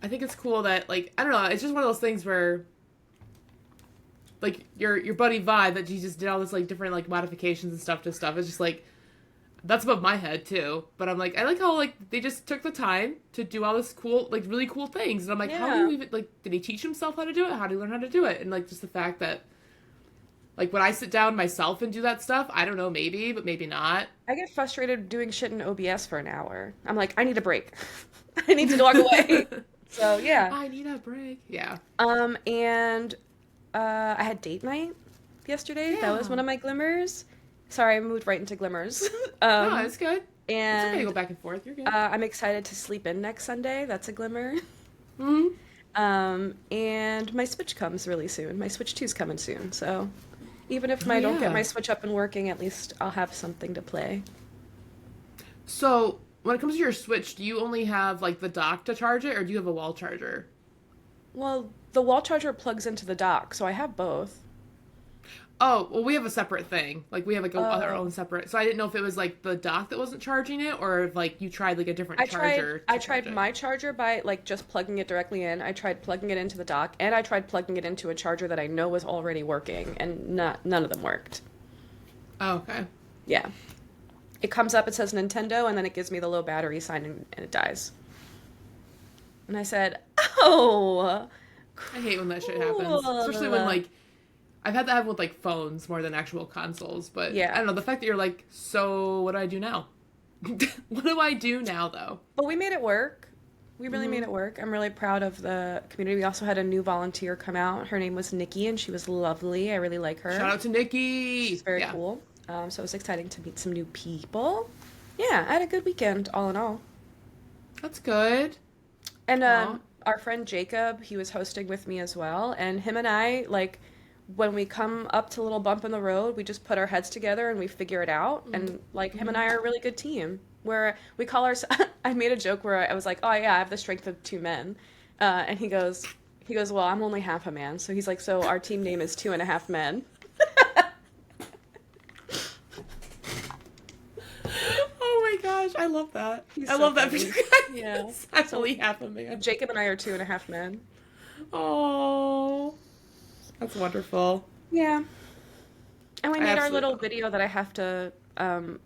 I think it's cool that, like, I don't know, it's just one of those things where, like, your buddy Vi, that he just did all this, like, different, like, modifications and stuff to stuff. It's just, like, that's above my head, too. But I'm like, I like how, like, they just took the time to do all this cool, like, really cool things. And I'm like, how do Yeah. you even, like, did he teach himself how to do it? How did he learn how to do it? And, like, just the fact that, like, when I sit down myself and do that stuff, I don't know, maybe, but maybe not. I get frustrated doing shit in OBS for an hour. I'm like, I need a break. I need to walk away. So yeah. I need a break. Yeah. And I had date night yesterday. That was Yeah. one of my glimmers. Sorry, I moved right into glimmers. No, um it's good. It's okay to go and back and forth. You're good. I'm excited to sleep in next Sunday. That's a glimmer. Hmm. And my Switch comes really soon. My Switch 2's coming soon. So even if Oh I don't get yeah. my Switch up and working, at least I'll have something to play. So when it comes to your Switch, do you only have like the dock to charge it, or do you have a wall charger? Well, the wall charger plugs into the dock, so I have both. Oh, well, we have a separate thing. Like we have like our Oh. own separate. So I didn't know if it was like the dock that wasn't charging it, or if like you tried like a different charger I to charge tried it. my charger by like just plugging it directly in. I tried plugging it into the dock, and I tried plugging it into a charger that I know was already working, and none of them worked. Oh, okay. Yeah. It comes up, it says Nintendo, and then it gives me the low battery sign and it dies. And I said, "Oh, I hate when that shit happens, especially when cool." like I've had that happen with like phones more than actual consoles. But I Yeah. don't know, the fact that you're like, so what do I do now? What do I do now though? But we made it work. We really made Hmm. it work. I'm really proud of the community. We also had a new volunteer come out. Her name was Nikki, and she was lovely. I really like Shout her. out to She's Nikki. very Yeah, cool. So it was exciting to meet some new people. Yeah, I had a good weekend, all in all. that's good. And Aw. our friend Jacob, he was hosting with me as well. And him and I, like, when we come up to a little bump in the road, we just put our heads together and we figure it out. And like him and I are a really good team. Where we call our, I made a joke where I was like, "Oh yeah, I have the strength of two men," and he goes, "Well, I'm only half a man." So he's like, "So our team name is Two and a Half Men." I love that. He's I so love that for funny. you guys. Yeah. I'm only half a man. Jacob and I are 2.5 men. Oh, that's wonderful. Yeah. And we I made our absolutely little love it. video that I have to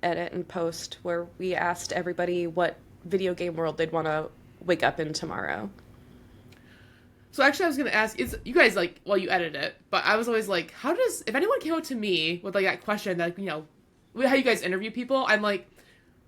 edit and post where we asked everybody what video game world they'd want to wake up in tomorrow. So actually, I was gonna ask, is you guys like, well, you edit it, but I was always like, if anyone came up to me with like that question, that how you guys interview people, I'm like,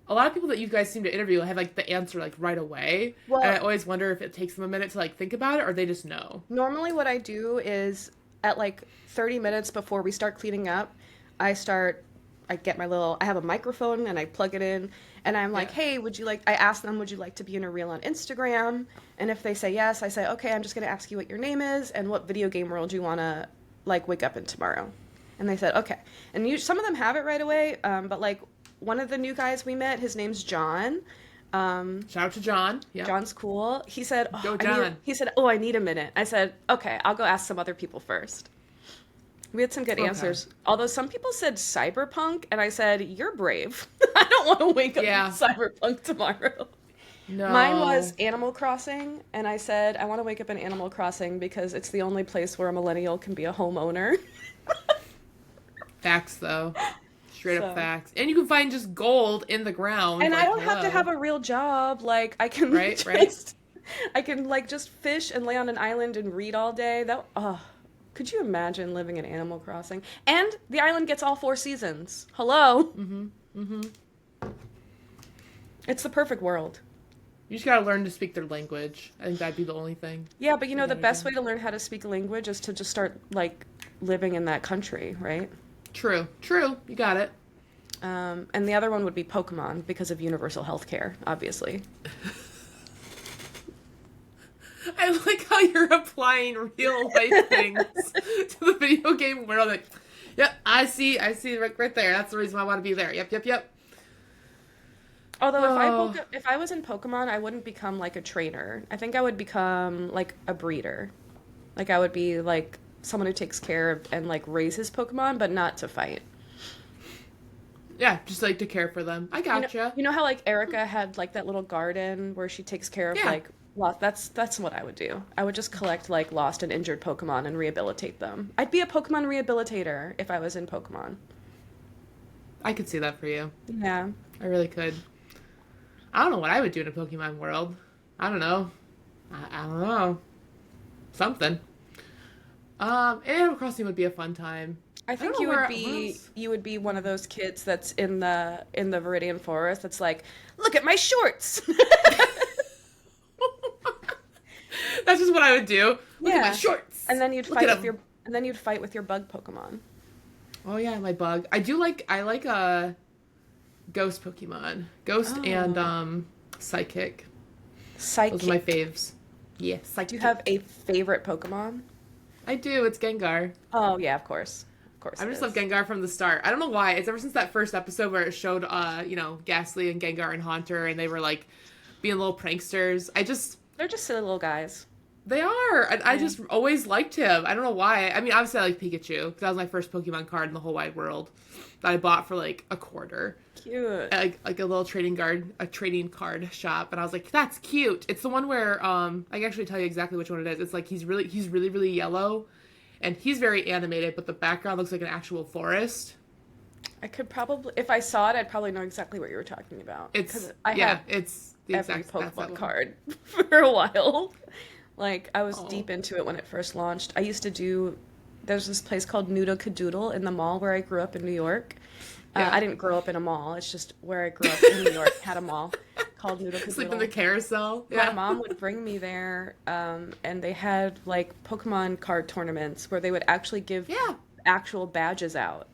a lot of people that you guys seem to interview have like the answer like right away, Well, and I always wonder if it takes them a minute to like think about it, or they just know. normally what I do is at like 30 minutes before we start cleaning up, I have a microphone and I plug it in and I'm like, Yeah. hey, I ask them, would you like to be in a reel on Instagram? And if they say yes, I say, okay, I'm just going to ask you what your name is and what video game world you want to like wake up in tomorrow. And they said, okay. And some of them have it right away. But like one of the new guys we met, his name's John. Shout out to John. Yeah. John's cool. He said, Go, John. I need a minute. I said, okay, I'll go ask some other people first. We had some good answers. Although some people said cyberpunk, and I said, you're brave. I don't want to wake up in cyberpunk tomorrow. No. Mine was Animal Crossing, and I said, I want to wake up in Animal Crossing because it's the only place where a millennial can be a homeowner. Facts, though. Straight up So. facts. And you can find just gold in the ground. And like, I don't have to hello. have a real job. Like, I can Right, right. I can, like, just fish and lay on an island and read all day. Could you imagine living in Animal Crossing? And the island gets all 4 seasons. Hello? Mm-hmm. Mm-hmm. It's the perfect world. You just gotta learn to speak their language. I think that'd be the only thing. Yeah, but you know, the gotta best do. way to learn how to speak a language is to just start, like, living in that country, right? True. True. You got it. And the other one would be Pokemon because of universal health care, obviously. I like how you're applying real life things to the video game world. Like, yep, I see right there. That's the reason why I want to be there. Yep. Although if I was in Pokemon, I wouldn't become like a trainer. I think I would become like a breeder. Like I would be like someone who takes care of and like raises Pokemon, but not to fight. Yeah, just like to care for them. I gotcha. You know how like Erica had like that little garden where she takes care of like lost. That's what I would do. I would just collect like lost and injured Pokemon and rehabilitate them. I'd be a Pokemon rehabilitator if I was in Pokemon. I could see that for you. Yeah. I really could. I don't know what I would do in a Pokemon world. I don't know. I don't know. Something. Animal Crossing would be a fun time. I think don't know you would be one of those kids that's in the Viridian Forest that's like, look at my shorts. That's just what I would do. Look at my Yeah. shorts. And then you'd Look fight at with 'em. your bug Pokemon. Oh yeah, my bug. I like Ghost Pokemon. Ghost and Psychic. Psychic. Those are my faves. Yeah, Psychic. Do you have a favorite Pokemon? I do. It's Gengar. Oh yeah, of course. Of course. I it just is. love Gengar from the start. I don't know why. It's ever since that first episode where it showed Ghastly and Gengar and Haunter and they were like being little pranksters. They're just silly little guys. They are. And I just always liked him. I don't know why. I mean, obviously I like Pikachu because that was my first Pokemon card in the whole wide world that I bought for like a quarter. Cute. Like a little trading card shop, and I was like, that's cute. It's the one where I can actually tell you exactly which one it is. It's like he's really yellow, and he's very animated, but the background looks like an actual forest. I could probably, if I saw it, I'd probably know exactly what you were talking about. It's had it's the every exact that's that Pokemon one. card for a while. Like, I was Oh. deep into it when it first launched. There's this place called Noodle Cadoodle in the mall where I grew up in New York. Yeah. I didn't grow up in a mall. It's just where I grew up in New York had a mall called Noodle Cadoodle. Sleep in the carousel. My Yeah. mom would bring me there, and they had like Pokemon card tournaments where they would actually give Yeah. actual badges out,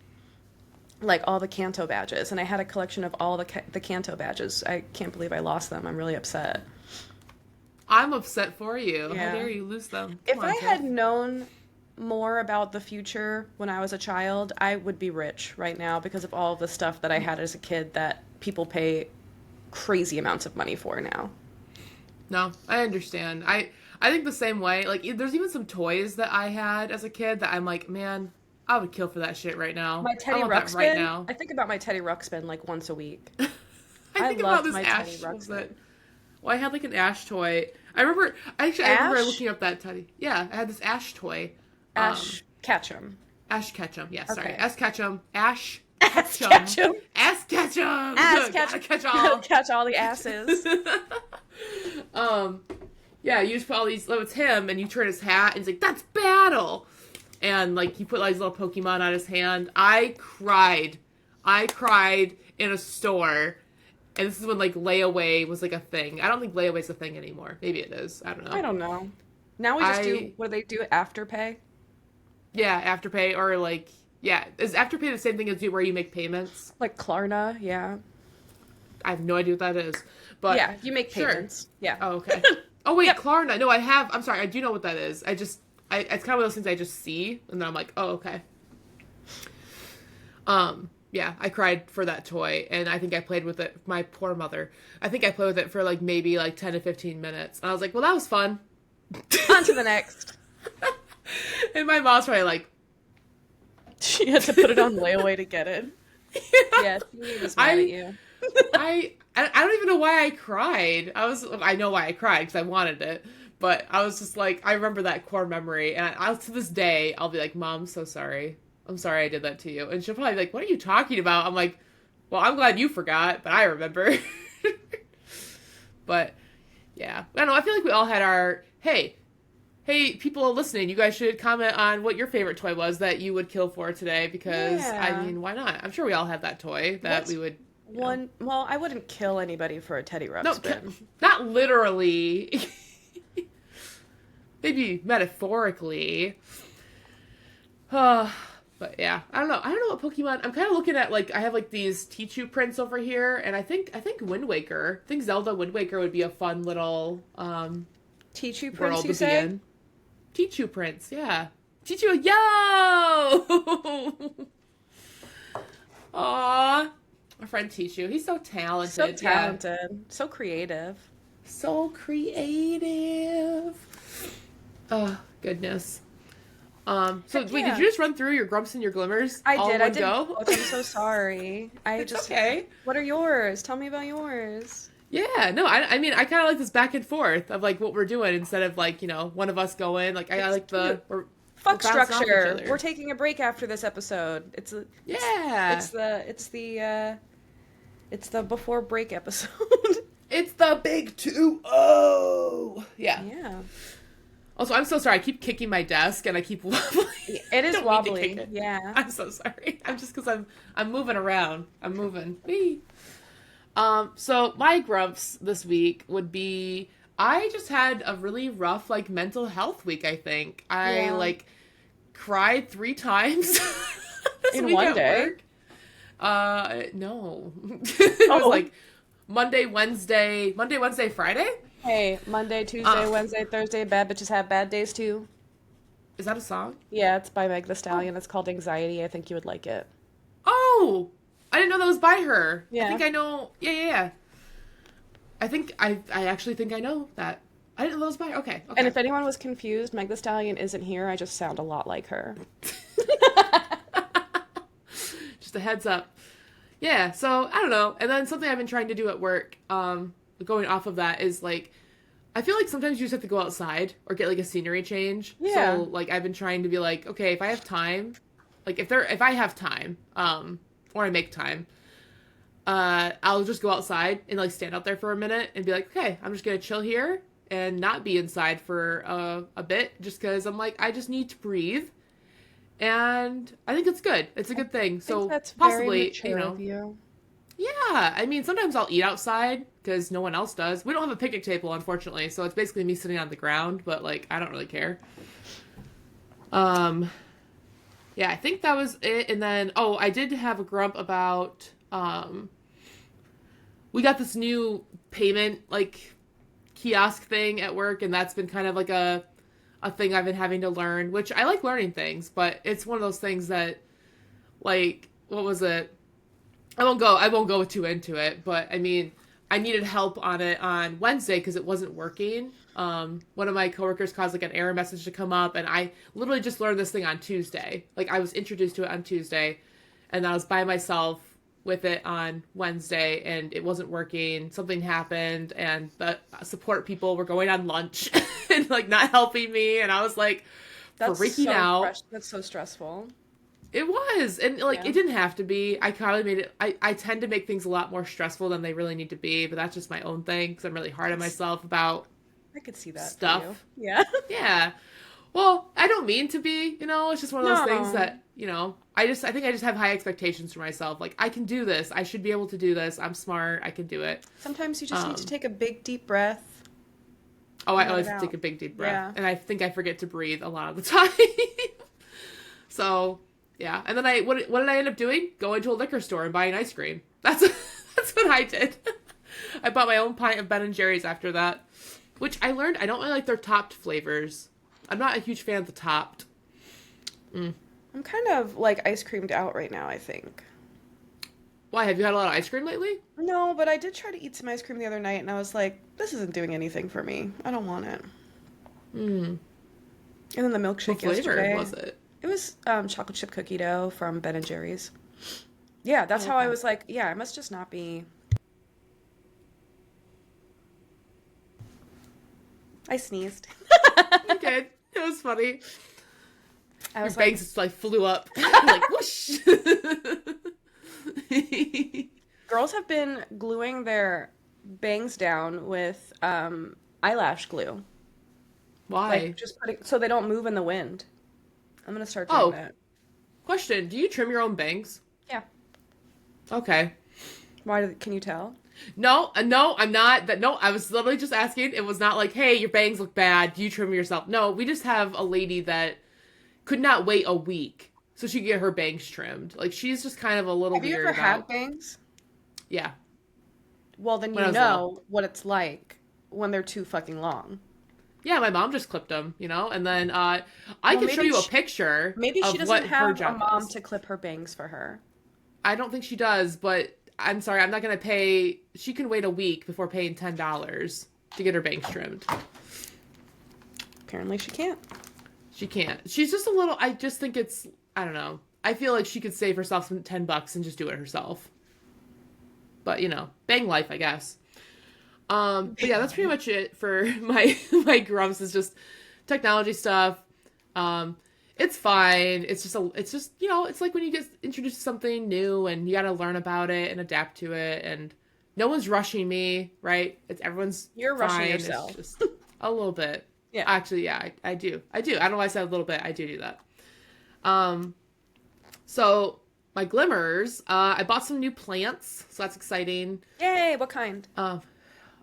like all the Kanto badges. And I had a collection of all the Kanto badges. I can't believe I lost them. I'm really upset. I'm upset for you. Yeah. How dare you lose them? If Come on, I Tiff. had known more about the future when I was a child, I would be rich right now because of all of the stuff that I had as a kid that people pay crazy amounts of money for now. No, I understand. I think the same way. Like, there's even some toys that I had as a kid that I'm like, man, I would kill for that shit right now. My Teddy I want that Ruxpin, right now. I think about my Teddy Ruxpin like once a week. I I think about loved this my Ash. Teddy Was it? Ruxpin. Well, I had like an Ash toy. I remember Ash? looking up that Teddy. Yeah, I had this Ash toy. Ash Ketchum. Ash Ketchum. Yeah, sorry. Okay. Ash Ketchum. Ash Ash Ketchum. Ketchum. Ass Ketchum. Ass Gotta Ketchum. catch all. Catch all the asses. Yeah, you just put all these. It's him, and you turn his hat, and he's like, "That's Battle," and like you put all these little Pokemon on his hand. I cried in a store, and this is when like layaway was like a thing. I don't think layaway's a thing anymore. Maybe it is. I don't know. I don't know. Now we just do, what do they do, Afterpay? Yeah, Afterpay or like, yeah, is Afterpay the same thing as where you make payments? Like Klarna, yeah. I have no idea what that is, but Yeah, you make sure. payments. Yeah. Oh, okay. Oh wait, Yep. Klarna. No, I'm sorry. I do know what that is. It's kind of one of those things I just see, and then I'm like, oh, okay. Yeah, I cried for that toy, and I think I played with it. My poor mother. I think I played with it for like maybe like 10 to 15 minutes, and I was like, well, that was fun. On to the next. And my mom's probably like, She had to put it on layaway to get it. Yeah, she was mad at you. I don't even know why I cried. I know why I cried because I wanted it, but I was just like, I remember that core memory, and I to this day I'll be like, Mom, I'm so sorry. I'm sorry I did that to you, and she'll probably be like, what are you talking about? I'm like, well, I'm glad you forgot, but I remember. But yeah, I don't know. I feel like we all had our hey, people listening, you guys should comment on what your favorite toy was that you would kill for today, because Yeah. I mean, why not? I'm sure we all had that toy that What's we would. One, well, I wouldn't kill anybody for a Teddy No, Ruxpin. not literally. Maybe metaphorically. But yeah, I don't know. I don't know what Pokemon. I'm kind of looking at like I have like these Tichu prints over here, and I think Wind Waker. I think Zelda Wind Waker would be a fun little Teach you Prince, world you to say? be in. Tichu prints, yeah. Tichu, yo! Aw, our friend Tichu. He's so talented. So Yeah. talented. So creative. So creative. Oh, goodness. So Heck wait, yeah. did you just run through your grumps and your glimmers? I all did. in I one did. go? Both. I'm so sorry. It's okay. What are yours? Tell me about yours. Yeah, no, I mean, I kind of like this back and forth of like what we're doing instead of like, one of us going. Like, I It's like the cute. we're Fuck bouncing off each structure. other. We're taking a break after this episode. Yeah. It's the before break episode. It's the big 2-0. Yeah. Yeah. Also, I'm so sorry. I keep kicking my desk and I keep wobbling. It is Don't mean to wobbly. kick it. Yeah. I'm so sorry. I'm just because I'm moving around. I'm moving. Whee! So my grumps this week would be I just had a really rough like mental health week. I think I Yeah. like cried 3 times this In week one at day? work. No, it was Oh. like Monday, Wednesday, Friday. Hey, Monday, Tuesday, Uh. Wednesday, Thursday, bad bitches have bad days too. Is that a song? Yeah, it's by Meg Thee Stallion. It's called Anxiety. I think you would like it. Oh, I didn't know that was by her. Yeah. I think I know. Yeah. I actually think I know that. I didn't know that was by her. Okay. And if anyone was confused, Meg Thee Stallion isn't here. I just sound a lot like her. Just a heads up. Yeah, so I don't know. And then something I've been trying to do at work, going off of that, is like I feel like sometimes you just have to go outside or get like a scenery change. Yeah. So like I've been trying to be like, okay, if I have time, like if I have time, or I make time, I'll just go outside and like stand out there for a minute and be like, okay, I'm just gonna chill here and not be inside for a bit, just because I'm like I just need to breathe. And I think it's good. It's a good thing. I So think that's possibly, very mature of you. yeah. I mean, sometimes I'll eat outside because no one else does. We don't have a picnic table, unfortunately, so it's basically me sitting on the ground. But like, I don't really care. Yeah, I think that was it. And then, I did have a grump about we got this new payment like kiosk thing at work, and that's been kind of like a thing I've been having to learn, which I like learning things, but it's one of those things that, like, what was it? I won't go too into it, but I mean, I needed help on it on Wednesday because it wasn't working. One of my coworkers caused like an error message to come up, and I literally just learned this thing on Tuesday. Like, I was introduced to it on Tuesday, and I was by myself with it on Wednesday and it wasn't working. Something happened and the support people were going on lunch and like not helping me. And I was like freaking out. That's so stressful. It was. And like, Yeah. it didn't have to be. I kind of made it, I tend to make things a lot more stressful than they really need to be, but that's just my own thing because I'm really hard on myself about I could see that stuff. for you. Yeah. Yeah. Well, I don't mean to be, it's just one of those things No. that, I think I just have high expectations for myself. Like, I can do this. I should be able to do this. I'm smart. I can do it. Sometimes you just need to take a big deep breath. Oh, I Let always it out. take a big deep breath. Yeah. And I think I forget to breathe a lot of the time. So, yeah. And then what did I end up doing? Going to a liquor store and buying ice cream. That's what I did. I bought my own pint of Ben and Jerry's after that, which I learned I don't really like their topped flavors. I'm not a huge fan of the topped. I'm kind of like ice creamed out right now, I think. Why? Have you had a lot of ice cream lately? No, but I did try to eat some ice cream the other night and I was like, this isn't doing anything for me. I don't want it. And then the milkshake What flavor yesterday. was it? It was chocolate chip cookie dough from Ben and Jerry's. Yeah, that's how I Okay. was like, yeah, I must just not be. I sneezed. You did. It was funny. I Your was like, bangs just like flew up. Like whoosh. girls have been gluing their bangs down with eyelash glue. Why? Like just putting so they don't move in the wind. I'm gonna start doing Oh. that. Question: do you trim your own bangs? Yeah. Okay. Can you tell? No, no, I'm not. No, I was literally just asking. It was not like, hey, your bangs look bad. Do you trim yourself? No, we just have a lady that could not wait a week so she could get her bangs trimmed. Like she's just kind of a little Have you weird ever had about. bangs? Yeah. Well, then When you I was know what it's like when they're too fucking long. Yeah, my mom just clipped them, and then I Well, can show maybe you a she- picture Maybe of she what doesn't her have a job mom is. to clip her bangs for her. I don't think she does, but I'm sorry, I'm not gonna pay. She can wait a week before paying $10 to get her bangs trimmed. Apparently she can't. She can't. She's just a little. I just think it's. I don't know. I feel like she could save herself some $10 and just do it herself. But bang life, I guess. But yeah, that's pretty much it for my grumps. Is just technology stuff. It's fine. It's just it's like when you get introduced to something new and you got to learn about it and adapt to it, and no one's rushing me, right? Everyone's You're fine. rushing It's yourself. just a little bit. Yeah. Actually, yeah, I do. I don't know why I said a little bit. I do that. So my glimmers, I bought some new plants, so that's exciting. Yay, what kind?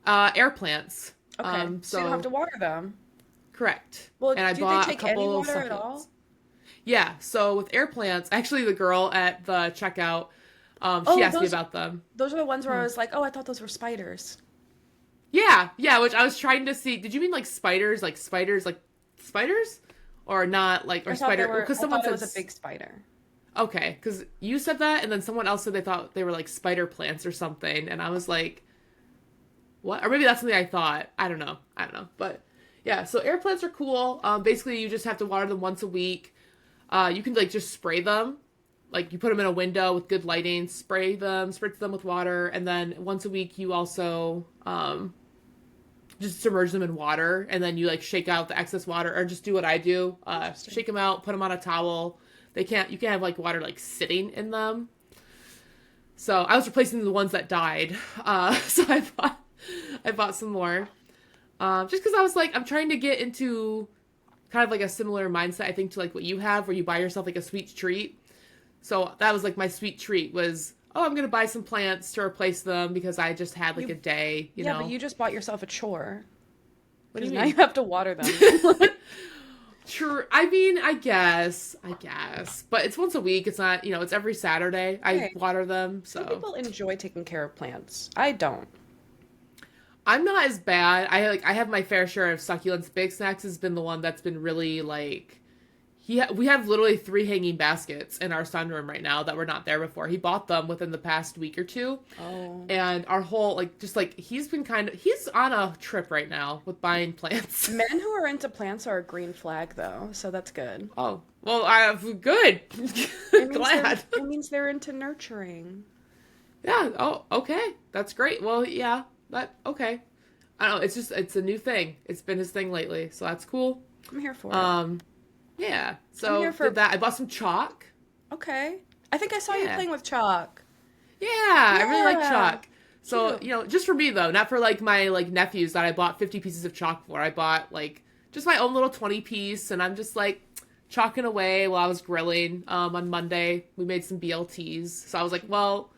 Air plants. Okay. So you don't have to water them. Correct. Well, and I do bought they a take any couple of water at succulents. all? Yeah, so with air plants, actually the girl at the checkout, Oh, she asked me those- about them. Those are the ones where I was like, oh, I thought those were spiders. Yeah, which I was trying to see. Did you mean like spiders, like spiders? Or not like, or I thought spider? they were, Because I someone thought it said, was a big spider. okay, because you said that, and then someone else said they thought they were like spider plants or something, and I was like, what? Or maybe that's something I thought. I don't know. But yeah, so air plants are cool. Basically, you just have to water them once a week. You can like just spray them. Like you put them in a window with good lighting, spritz them with water, and then once a week you also just submerge them in water, and then you like shake out the excess water, or just do what I do. Shake them out, put them on a towel. You can't have like water like sitting in them. So I was replacing the ones that died. So I bought some more. Just because I was like, I'm trying to get into kind of like a similar mindset, I think, to like what you have, where you buy yourself like a sweet treat. So that was like my sweet treat was, oh, I'm going to buy some plants to replace them because I just had like a day, you know. Yeah, but you just bought yourself a chore. What do you Because now mean? you have to water them. True. I mean, I guess. But it's once a week. It's not, it's every Saturday. I Okay. water them, Some so. people enjoy taking care of plants. I don't. I'm not as bad. I have my fair share of succulents. Big Snacks has been the one that's been really like we have literally 3 hanging baskets in our sunroom right now that were not there before. He bought them within the past week or two. Oh. And our whole he's on a trip right now with buying plants. Men who are into plants are a green flag, though, so that's good. Oh, well, good. It means Glad. It means they're into nurturing. Yeah. Oh, okay. That's great. Well, yeah. But okay. I don't know. It's a new thing. It's been his thing lately, so that's cool. I'm here for it. Um, yeah. I'm here So for. did that. I bought some chalk. Okay. I think I saw you Yeah. playing with chalk. Yeah, I really like Yeah. chalk. So, Cute. just for me though, not for like my like nephews that I bought 50 pieces of chalk for. I bought like just my own little 20 piece and I'm just like chalking away while I was grilling. On Monday, we made some BLTs. So I was like, well,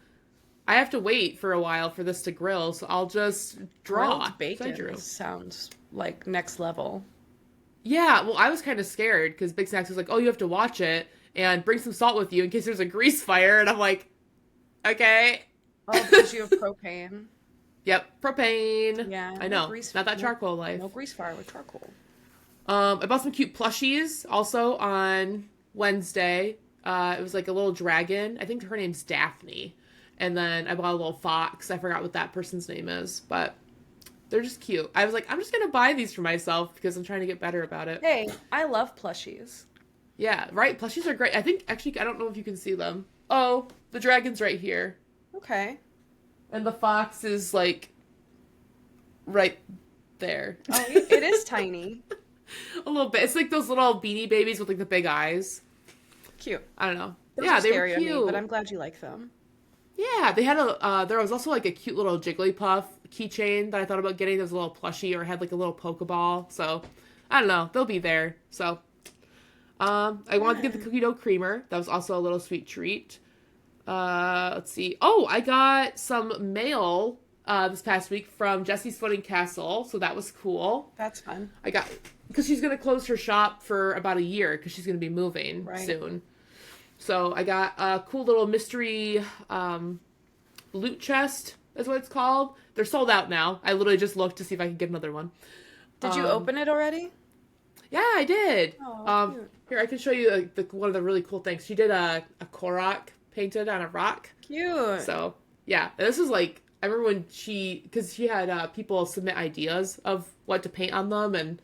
I have to wait for a while for this to grill, so I'll just draw. Grilled So I drew. bacon sounds like next level. Yeah, well, I was kind of scared because Big Snacks was like, "Oh, you have to watch it and bring some salt with you in case there's a grease fire." And I'm like, "Okay." Oh, because you have propane. Yep, propane. Yeah. I No know, grease. not that No, charcoal life. no grease fire with charcoal. I bought some cute plushies also on Wednesday. It was like a little dragon. I think her name's Daphne. And then I bought a little fox. I forgot what that person's name is, but they're just cute. I was like, I'm just gonna buy these for myself because I'm trying to get better about it. Hey, I love plushies. Yeah, right. Plushies are great. I think actually I don't know if you can see them. Oh, the dragon's right here, Okay. and the fox is like right there. Oh, it is tiny. A little bit. It's like those little beanie babies with like the big eyes. Cute. I don't know. Those Yeah, are they were scary to me, cute. but I'm glad you like them. Yeah, they had a. There was also like a cute little Jigglypuff keychain that I thought about getting. That was a little plushie or had like a little Pokeball. So I don't know. They'll be there. So I wanted to get the cookie dough creamer. That was also a little sweet treat. Let's see. Oh, I got some mail this past week from Jessie's Floating Castle. So that was cool. That's fun. I got because she's gonna close her shop for about a year because she's gonna be moving Right. soon. So I got a cool little mystery loot chest, is what it's called. They're sold out now. I literally just looked to see if I could get another one. Did you open it already? Yeah, I did. Oh, cute. Here, I can show you one of the really cool things. She did a Korok painted on a rock. Cute. So, yeah, this is like, I remember when because she had people submit ideas of what to paint on them, and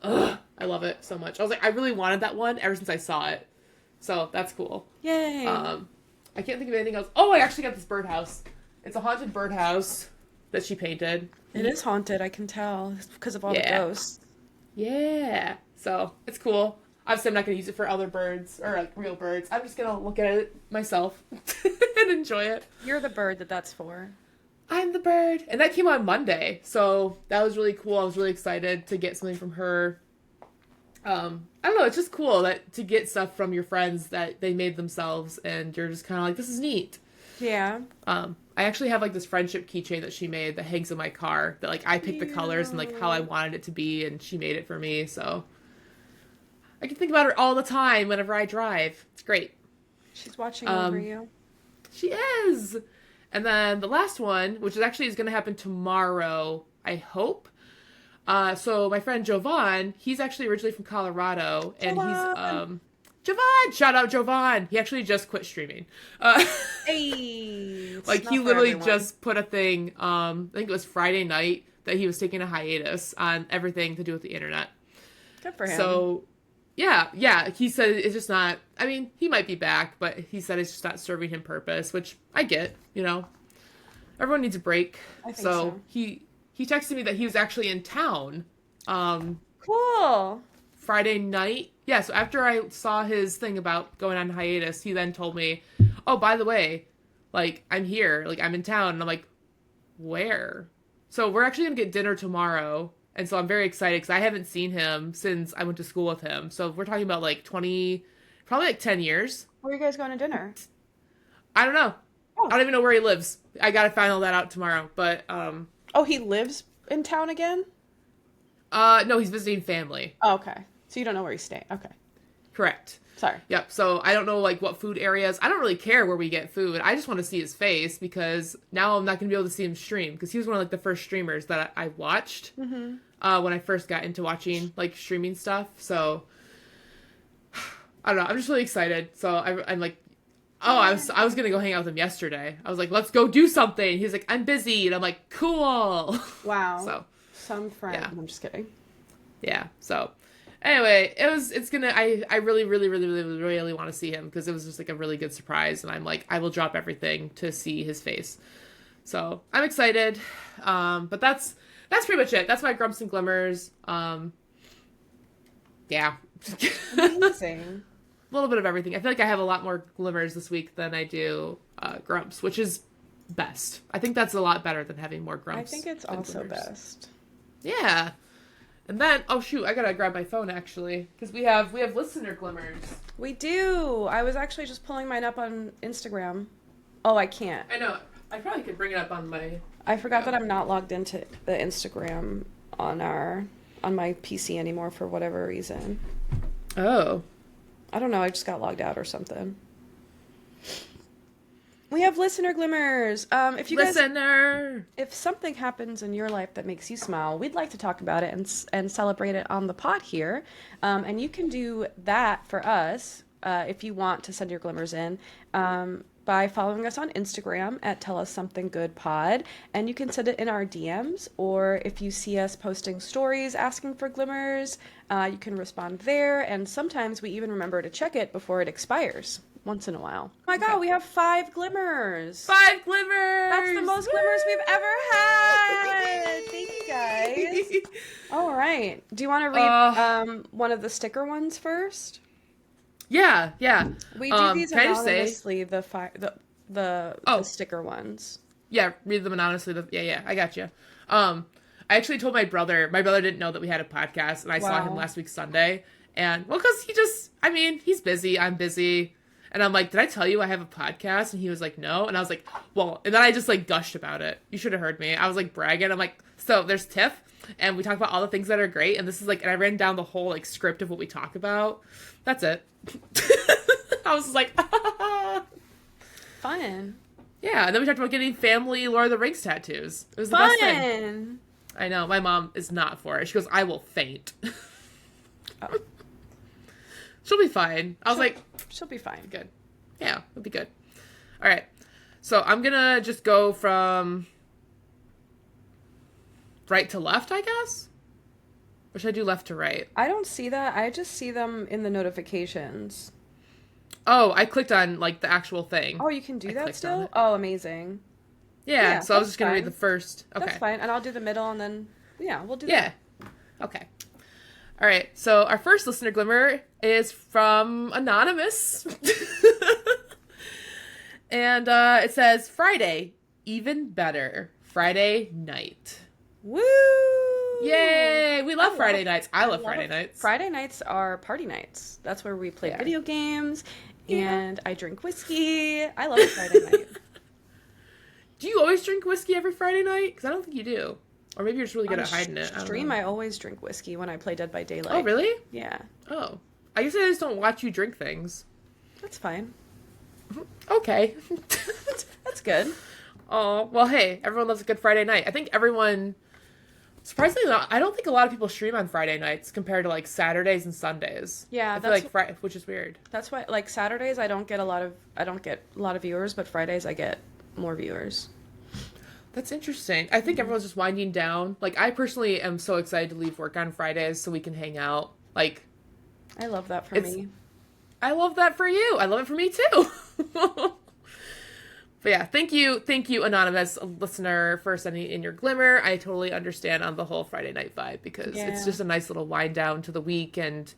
I love it so much. I was like, I really wanted that one ever since I saw it. So, that's cool. Yay. I can't think of anything else. Oh, I actually got this birdhouse. It's a haunted birdhouse that she painted. It is haunted, I can tell, because of all the Yeah. ghosts. Yeah. So, it's cool. Obviously, I'm not going to use it for other birds or like real birds. I'm just going to look at it myself and enjoy it. You're the bird that's for. I'm the bird. And that came on Monday. So, that was really cool. I was really excited to get something from her. I don't know, it's just cool that to get stuff from your friends that they made themselves and you're just kind of like, this is neat. Yeah. I actually have like this friendship keychain that she made that hangs in my car that like I picked the colors and like how I wanted it to be and she made it for me. So I can think about her all the time whenever I drive. It's great. She's watching over you. She is. And then the last one, which is going to happen tomorrow, I hope. So my friend Jovan, he's actually originally from Colorado, and Jovan! Jovan, shout out Jovan. He actually just quit streaming. Hey. It's Like not he for literally everyone. just put a thing. I think it was Friday night that he was taking a hiatus on everything to do with the internet. Good for him. So, yeah. He said it's just not. I mean, he might be back, but he said it's just not serving him purpose, which I get. Everyone needs a break. I think So so. he texted me that he was actually in town Cool. Friday night. Yeah, so after I saw his thing about going on hiatus, he then told me, "Oh, by the way, like I'm here, like I'm in town." And I'm like, "Where?" So we're actually gonna get dinner tomorrow, and so I'm very excited because I haven't seen him since I went to school with him. So we're talking about like probably like 10 years. Where are you guys going to dinner? I don't know. Oh. I don't even know where he lives. I gotta find all that out tomorrow. But Oh, he lives in town again? no, he's visiting family. Oh, okay. So you don't know where he's staying. Okay. Correct. Sorry. Yep. So I don't know like what food areas. I don't really care where we get food. I just want to see his face because now I'm not going to be able to see him stream because he was one of like the first streamers that I watched when I first got into watching like streaming stuff. So I don't know. I'm just really excited. So I'm like, oh, I was gonna go hang out with him yesterday. I was like, let's go do something. He's like, I'm busy, and I'm like, cool. Wow. So Some friend. yeah. I'm just kidding. yeah. So Anyway, I really, really, really, really, really want to see him because it was just like a really good surprise. And I'm like, I will drop everything to see his face. So I'm excited. But that's pretty much it. That's my Grumps and Glimmers. Yeah. Amazing. A little bit of everything. I feel like I have a lot more Glimmers this week than I do Grumps, which is best. I think that's a lot better than having more Grumps. I think it's than also Glimmers. best. Yeah. And then, oh shoot, I gotta grab my phone actually, because we have listener Glimmers. We do. I was actually just pulling mine up on Instagram. Oh, I can't. I know. I probably could bring it up on my. I forgot that I'm not logged into the Instagram on my PC anymore for whatever reason. Oh. I don't know. I just got logged out or something. We have listener glimmers. If you guys, if something happens in your life that makes you smile, we'd like to talk about it and celebrate it on the pod here. And you can do that for us if you want to send your glimmers in. By following us on Instagram at Tell Us Something Good Pod, and you can send it in our DMs, or if you see us posting stories asking for glimmers, you can respond there, and sometimes we even remember to check it before it expires, once in a while. Oh my god, we have 5 glimmers! 5 glimmers! That's the most glimmers we've ever had! Thank you guys! Alright, do you want to read one of the sticker ones first? Yeah. We do these can I just say- anonymously, the sticker ones. Yeah, read them anonymously. Yeah, I got you. I actually told my brother. My brother didn't know that we had a podcast, and I saw him last week Sunday. And, well, because he's busy. I'm busy. And I'm like, did I tell you I have a podcast? And he was like, no. And I was like, well, and then I just, like, gushed about it. You should have heard me. I was, like, bragging. I'm like, so there's Tiff, and we talk about all the things that are great. And this is, like, and I ran down the whole, like, script of what we talk about. That's it. I was like, Fun. yeah, and then we talked about getting family Lord of the Rings tattoos. It was the best thing. Fun. I know, my mom is not for it. She goes, I will faint. Oh. She'll be fine. I was like, She'll be fine. good. Yeah, it'll be good. All right, so I'm gonna just go from right to left, I guess? Or should I do left to right? I don't see that. I just see them in the notifications. Oh, I clicked on, like, the actual thing. Oh, you can do that clicked on still? it. Oh, amazing. Yeah, so I was that's just gonna read fine. the first. Okay. That's fine. And I'll do the middle and then, we'll do Yeah. that. Okay. All right. So our first listener glimmer is from Anonymous. And it says, Friday, even better. Friday night. Woo! Yay! We love Friday nights. I love Friday nights. Friday nights are party nights. That's where we play video games and I drink whiskey. I love Friday night. Do you always drink whiskey every Friday night? Because I don't think you do. Or maybe you're just really good at hiding it. I always drink whiskey when I play Dead by Daylight. Oh, really? Yeah. Oh. I guess I just don't watch you drink things. That's fine. Okay. That's good. Oh, well, hey, everyone loves a good Friday night. I think everyone, surprisingly, I don't think a lot of people stream on Friday nights compared to, like, Saturdays and Sundays. Yeah, I feel like Friday, which is weird. That's why, like, Saturdays I don't get a lot of viewers, but Fridays I get more viewers. That's interesting. I think everyone's just winding down. Like, I personally am so excited to leave work on Fridays so we can hang out. Like, I love that for me. I love that for you. I love it for me too. But yeah, thank you, anonymous listener, for sending in your glimmer. I totally understand on the whole Friday night vibe because it's just a nice little wind down to the week, and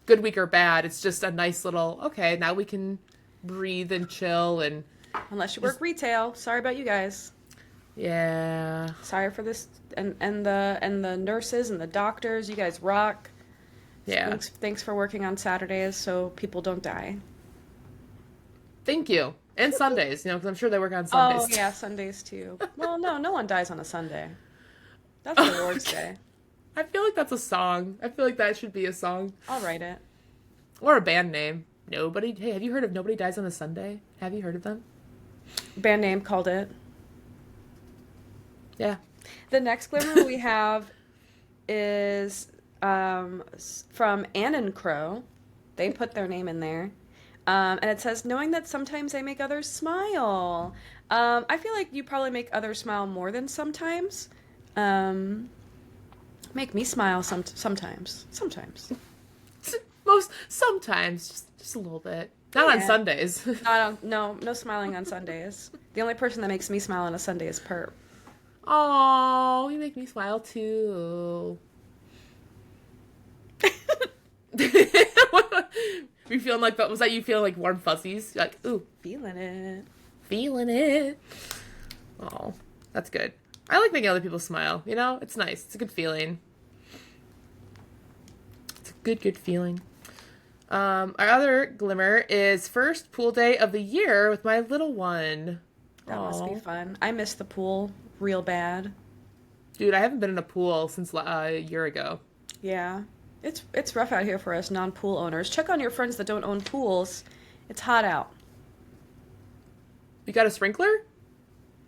good week or bad, it's just a nice little, okay, now we can breathe and chill. And unless you work retail, sorry about you guys. Yeah. Sorry for this, and the nurses and the doctors, you guys rock. Yeah. Thanks for working on Saturdays so people don't die. Thank you. And Sundays, because I'm sure they work on Sundays. Oh, yeah, Sundays too. Well, no one dies on a Sunday. That's the Lord's Day. I feel like that's a song. I feel like that should be a song. I'll write it. Or a band name. Hey, have you heard of Nobody Dies on a Sunday? Have you heard of them? Band name called it. Yeah. The next glimmer we have is from Annan Crow. They put their name in there. And it says, knowing that sometimes I make others smile. I feel like you probably make others smile more than sometimes. Make me smile sometimes. Sometimes. Sometimes, just a little bit. Not on Yeah. Sundays. No smiling on Sundays. The only person that makes me smile on a Sunday is Perp. Oh, you make me smile too. You feeling like that? Was that you feeling like warm fuzzies? You're like, ooh, Feeling it. feeling it. Oh, that's good. I like making other people smile. You know, it's nice. It's a good feeling. It's a good feeling. Our other glimmer is first pool day of the year with my little one. That must be Aw. fun. I miss the pool real bad. Dude, I haven't been in a pool since a year ago. Yeah. It's rough out here for us non-pool owners. Check on your friends that don't own pools. It's hot out. You got a sprinkler?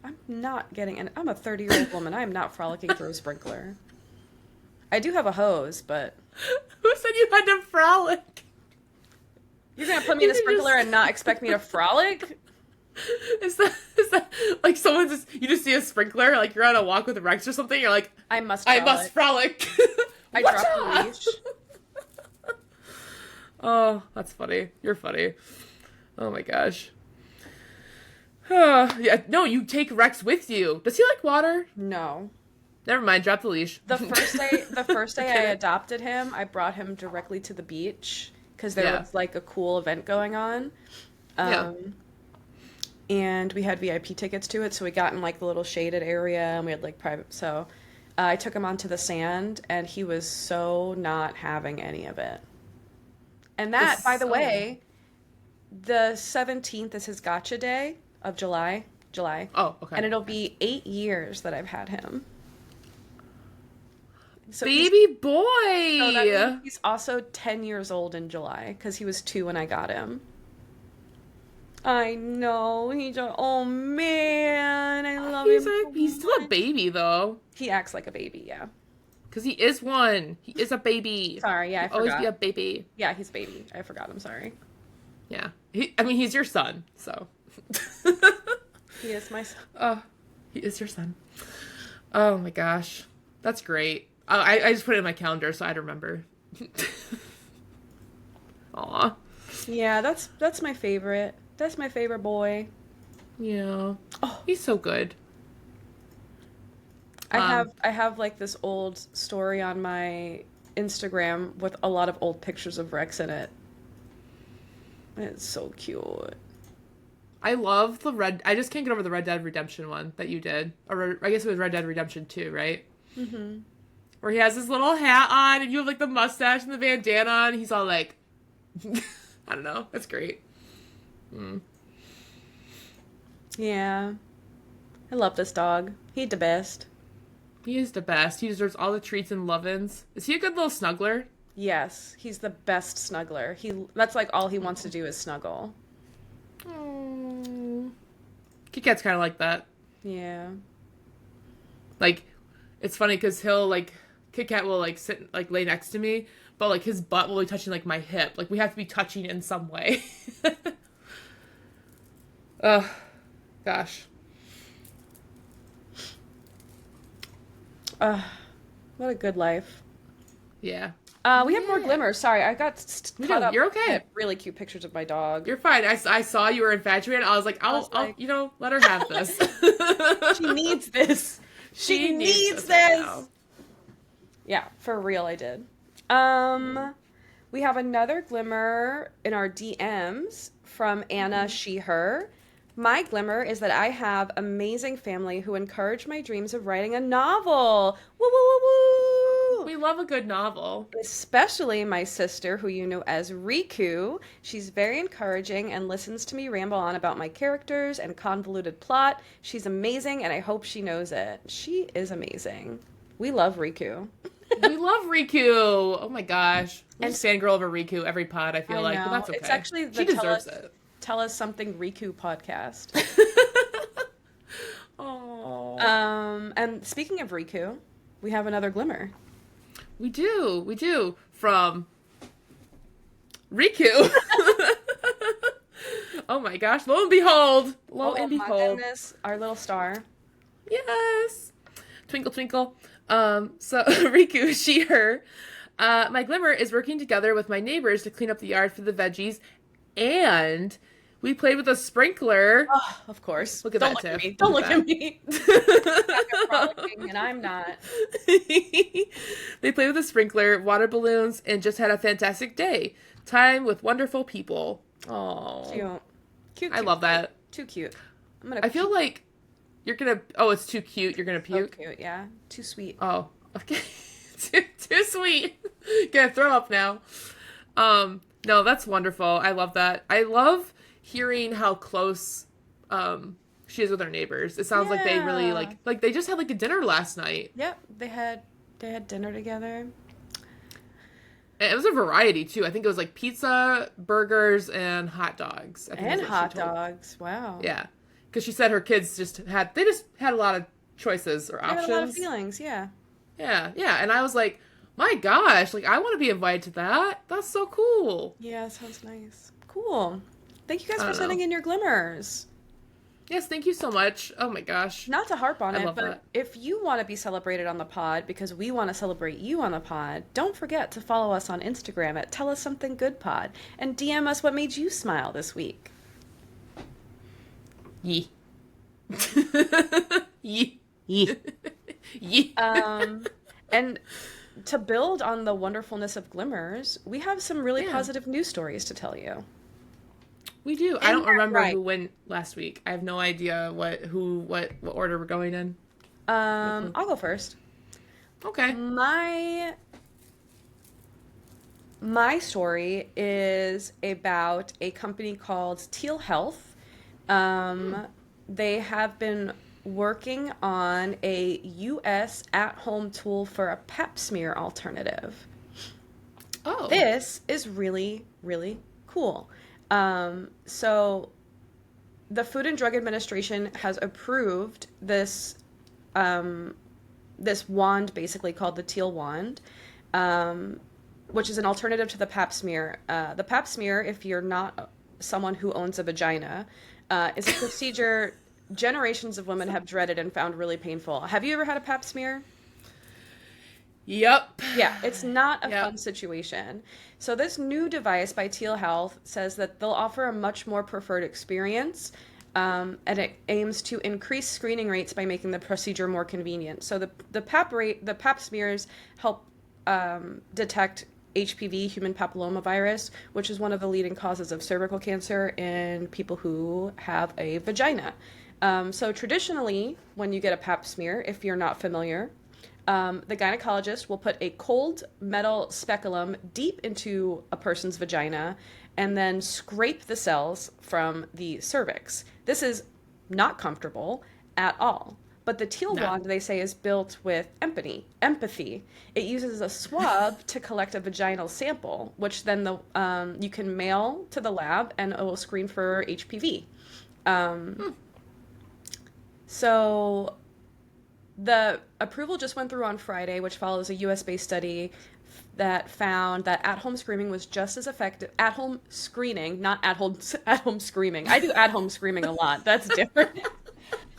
I'm not getting an I'm a 30-year-old woman. I am not frolicking through a sprinkler. I do have a hose, but Who said you had to frolic? you're gonna put me in a You sprinkler just- and not expect me to frolic? Is that like someone you just see a sprinkler, like you're on a walk with Rex or something, you're like, I must I frolic. must frolic. I What's dropped the up? leash. Oh, that's funny. You're funny. Oh my gosh. Yeah, no, you take Rex with you. Does he like water? No. Never mind, drop the leash. The first day I Kidding. adopted him, I brought him directly to the beach because there Yeah. was like a cool event going on. Yeah. And we had VIP tickets to it, so we got in like the little shaded area and we had like private. So I took him onto the sand and he was so not having any of it. And that, by the sun. way, the 17th is his gotcha day of July. Oh, okay. And it'll be 8 years that I've had him. So Baby boy! so that means he's also 10 years old in July because he was 2 when I got him. I know. Oh man, I love him. so He's still a much. baby, though. He acts like a baby, yeah. Because he is one. He is a baby. Sorry, yeah, I He'll always forgot. be a baby. Yeah, he's a baby. I forgot. I'm sorry. Yeah. He's your son, so. He is my son. Oh, he is your son. Oh my gosh. That's great. I just put it in my calendar so I'd remember. Aw. Yeah, that's my favorite. That's my favorite boy. Yeah. Oh. He's so good. I have like this old story on my Instagram with a lot of old pictures of Rex in it. It's so cute. I love I just can't get over the Red Dead Redemption one that you did. Or I guess it was Red Dead Redemption 2, right? Mm-hmm. Where he has his little hat on and you have like the mustache and the bandana on. He's all like, I don't know. That's great. Yeah. I love this dog. He the best. He is the best. He deserves all the treats and lovin's. Is he a good little snuggler? Yes, he's the best snuggler. That's like all he wants to do is snuggle. Oh. Kit Kat's kind of like that. Yeah. Like, it's funny because he'll like, Kit Kat will like sit, like lay next to me, but like his butt will be touching like my hip. Like we have to be touching in some way. Ugh. Gosh. What a good life. Yeah. We have more glimmers. Sorry, I got We caught do. up. You're okay. I had really cute pictures of my dog. You're fine. I saw you were infatuated. I was like, I'll like- let her have this. She needs this. She needs right this. now. Yeah, for real, I did. We have another glimmer in our DMs from Anna She Her. My glimmer is that I have amazing family who encourage my dreams of writing a novel. Woo woo woo woo! We love a good novel. Especially my sister, who you know as Riku. She's very encouraging and listens to me ramble on about my characters and convoluted plot. She's amazing, and I hope she knows it. She is amazing. We love Riku. We love Riku. Oh my gosh. We And- fangirl over Riku every pod, I feel I like, know. but that's okay. It's actually the she deserves it. Tell Us Something Riku podcast. Oh. And speaking of Riku, we have another glimmer. We do. From Riku. Oh my gosh. Lo and behold. Lo and Oh my behold. goodness, our little star. Yes. Twinkle, twinkle. So Riku, she, her. My glimmer is working together with my neighbors to clean up the yard for the veggies, and we played with a sprinkler. Oh, of course. Look at Don't that, look at Tiff. me. Don't Look look at at me. Frolicking, and I'm not. They played with a sprinkler, water balloons, and just had a fantastic day. Time with wonderful people. Oh, Cute. Cute. I love that. Too cute. I'm gonna. I feel like you're gonna. Oh, it's too cute. You're gonna so puke. cute. Yeah. Too sweet. Oh, okay. too sweet. Gonna throw up now. No, that's wonderful. I love that. I love hearing how close she is with her neighbors. It sounds like they really Yeah. like they just had like a dinner last night. Yep. They had dinner together. And it was a variety too. I think it was like pizza, burgers, and hot dogs. I think And is what she hot told- dogs. Wow. Yeah, because she said her kids just had a lot of choices or They had options. a lot of feelings. Yeah. Yeah, and I was like, my gosh, like I want to be invited to that. That's so cool. Yeah. Sounds nice. Cool. Thank you guys I for don't sending know. in your glimmers. Yes, thank you so much. Oh my gosh. Not to harp on I it, love but that. if you want to be celebrated on the pod because we want to celebrate you on the pod, don't forget to follow us on Instagram at Tell Us Something Good Pod and DM us what made you smile this week. Yee. Yee. Yee. And to build on the wonderfulness of Glimmers, we have some really Yeah. positive news stories to tell you. We do. I don't you're remember right. who went last week. I have no idea what order we're going in. I'll go first. Okay. My story is about a company called Teal Health. They have been working on a U.S. at-home tool for a pap smear alternative. Oh. This is really, really cool. So the Food and Drug Administration has approved this this wand, basically called the Teal wand, which is an alternative to the pap smear. The pap smear, if you're not someone who owns a vagina, is a procedure generations of women have dreaded and found really painful. Have you ever had a pap smear? Yep. Yeah, it's not a Yep. fun situation. So this new device by Teal Health says that they'll offer a much more preferred experience, and it aims to increase screening rates by making the procedure more convenient. So the pap smears help detect HPV, human papillomavirus, which is one of the leading causes of cervical cancer in people who have a vagina. So traditionally, when you get a pap smear, if you're not familiar, the gynecologist will put a cold metal speculum deep into a person's vagina and then scrape the cells from the cervix. This is not comfortable at all. But the Teal No. wand, they say, is built with empathy. It uses a swab to collect a vaginal sample, which then you can mail to the lab and it will screen for HPV. So the approval just went through on Friday, which follows a US-based study that found that at-home screening was just as effective. At-home screening, not at-home screaming. I do at-home screaming a lot. That's different.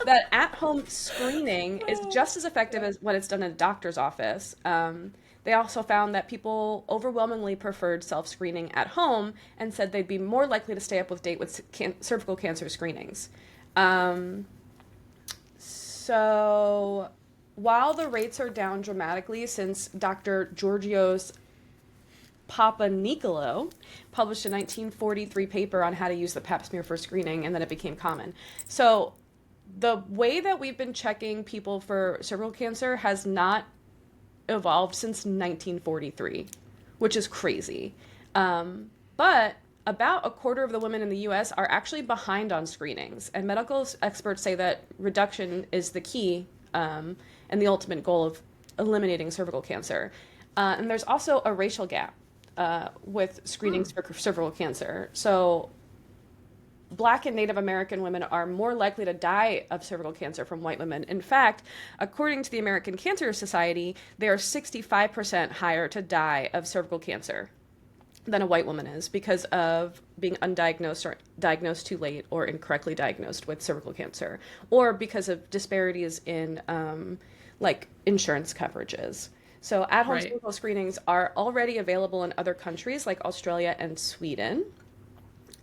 That at-home screening is just as effective as when it's done in a doctor's office. They also found that people overwhelmingly preferred self-screening at home and said they'd be more likely to stay up with date with cervical cancer screenings. So while the rates are down dramatically since Dr. Georgios Papanikolaou published a 1943 paper on how to use the pap smear for screening, and then it became common. So the way that we've been checking people for cervical cancer has not evolved since 1943, which is crazy. But about a quarter of the women in the U.S. are actually behind on screenings, and medical experts say that reduction is the key and the ultimate goal of eliminating cervical cancer. And there's also a racial gap with screenings for cervical cancer. So Black and Native American women are more likely to die of cervical cancer from white women. In fact, according to the American Cancer Society, they are 65% higher to die of cervical cancer than a white woman is because of being undiagnosed or diagnosed too late or incorrectly diagnosed with cervical cancer, or because of disparities in like insurance coverages. So at-home Right. cervical screenings are already available in other countries like Australia and Sweden.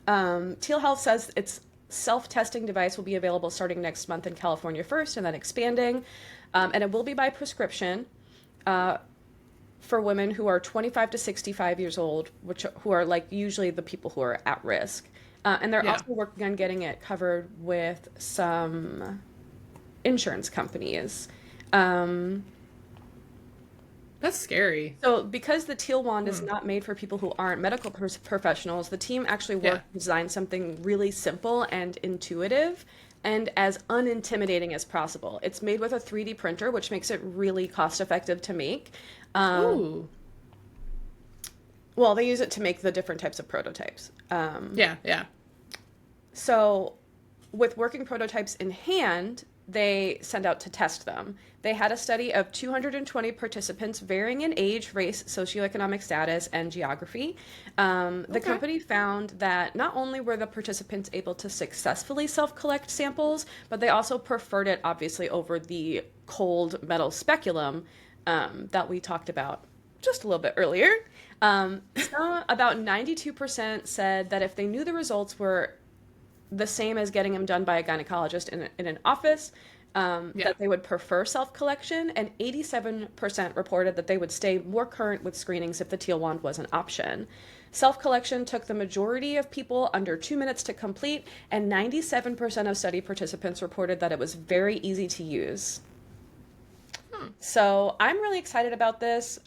Teal Health says its self-testing device will be available starting next month in California first and then expanding. And it will be by prescription for women who are 25 to 65 years old, who are like usually the people who are at risk. And they're Yeah. also working on getting it covered with some insurance companies. Um, That's scary. so, because the Teal Wand is not made for people who aren't medical professionals, the team actually Yeah. worked to design something really simple and intuitive and as unintimidating as possible. It's made with a 3D printer, which makes it really cost effective to make. Um, Ooh. well, they use it to make the different types of prototypes. Yeah, yeah. So, with working prototypes in hand, they send out to test them. They had a study of 220 participants varying in age, race, socioeconomic status, and geography. The Okay. company found that not only were the participants able to successfully self collect samples, but they also preferred it, obviously, over the cold metal speculum that we talked about just a little bit earlier. About 92% said that if they knew the results were the same as getting them done by a gynecologist in an office, Yeah. that they would prefer self collection, and 87% reported that they would stay more current with screenings if the Teal Wand was an option. Self collection took the majority of people under 2 minutes to complete, and 97% of study participants reported that it was very easy to use. So I'm really excited about this.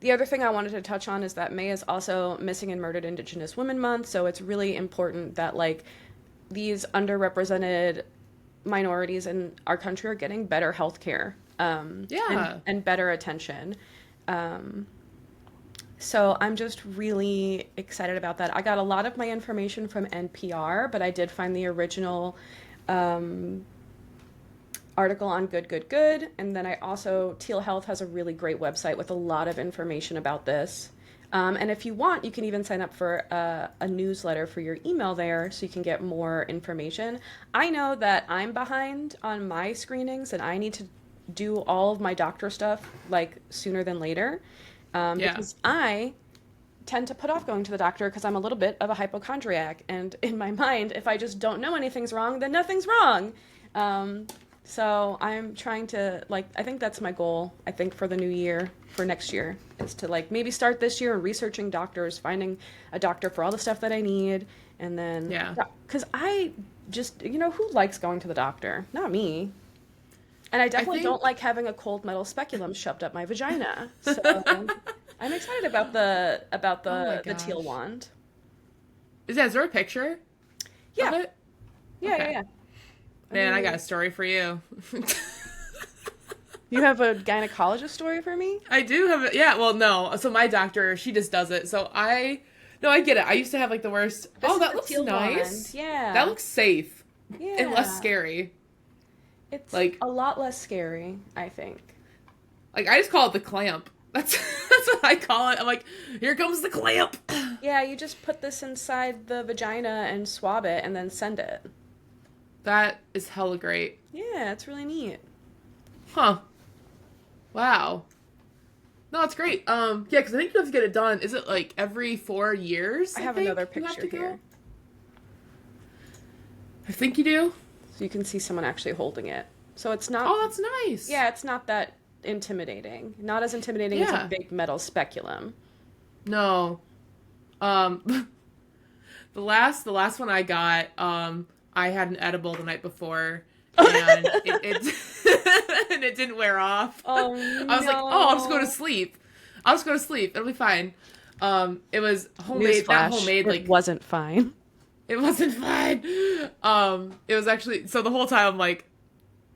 The other thing I wanted to touch on is that May is also Missing and Murdered Indigenous Women Month, so it's really important that like these underrepresented minorities in our country are getting better health care, Yeah. and better attention. So I'm just really excited about that. I got a lot of my information from NPR, but I did find the original article on Good Good Good, and then I also Teal Health has a really great website with a lot of information about this. And if you want, you can even sign up for a newsletter for your email there so you can get more information. I know that I'm behind on my screenings and I need to do all of my doctor stuff like sooner than later, Yeah. because I tend to put off going to the doctor because I'm a little bit of a hypochondriac. And in my mind, if I just don't know anything's wrong, then nothing's wrong. So I'm trying to like I think that's my goal, I think for the new year, for next year, is to like maybe start this year researching doctors, finding a doctor for all the stuff that I need, and then Yeah. cuz I just who likes going to the doctor? Not me. And I I definitely think don't like having a cold metal speculum shoved up my vagina. So I'm excited about Oh my the teal gosh. wand. Is there a picture of Yeah. it? Yeah, Okay. yeah. Man, I got mean, a story for you. you have a gynecologist story for me? I do have it. Yeah, well, no. So my doctor, she just does it. No, I get it. I used to have like the worst. This Oh, is that the looks teal nice. wand. Yeah. That looks safe and less Yeah. scary. It's Like, a lot less scary, I think. I just call it the clamp. That's that's what I call it. I'm like, here comes the clamp. Yeah, you just put this inside the vagina and swab it and then send it. That is hella great. Yeah, it's really neat. Huh. Wow. No, it's great. Yeah, because I think you have to get it done. Is it like every 4 years? I have think another you have picture to go? here. I think you do. So you can see someone actually holding it. So it's not, Oh, that's nice. yeah, it's not that intimidating. Not as intimidating as a Yeah. big metal speculum. No. Um, the last one I got, I had an edible the night before, and it and it didn't wear off. Oh, I was like, oh, I'll just go to no. sleep. I'll just go to sleep. It'll be fine. It was homemade, not Newsflash, homemade, it like wasn't fine. it wasn't fine. It was actually so the whole time I'm like,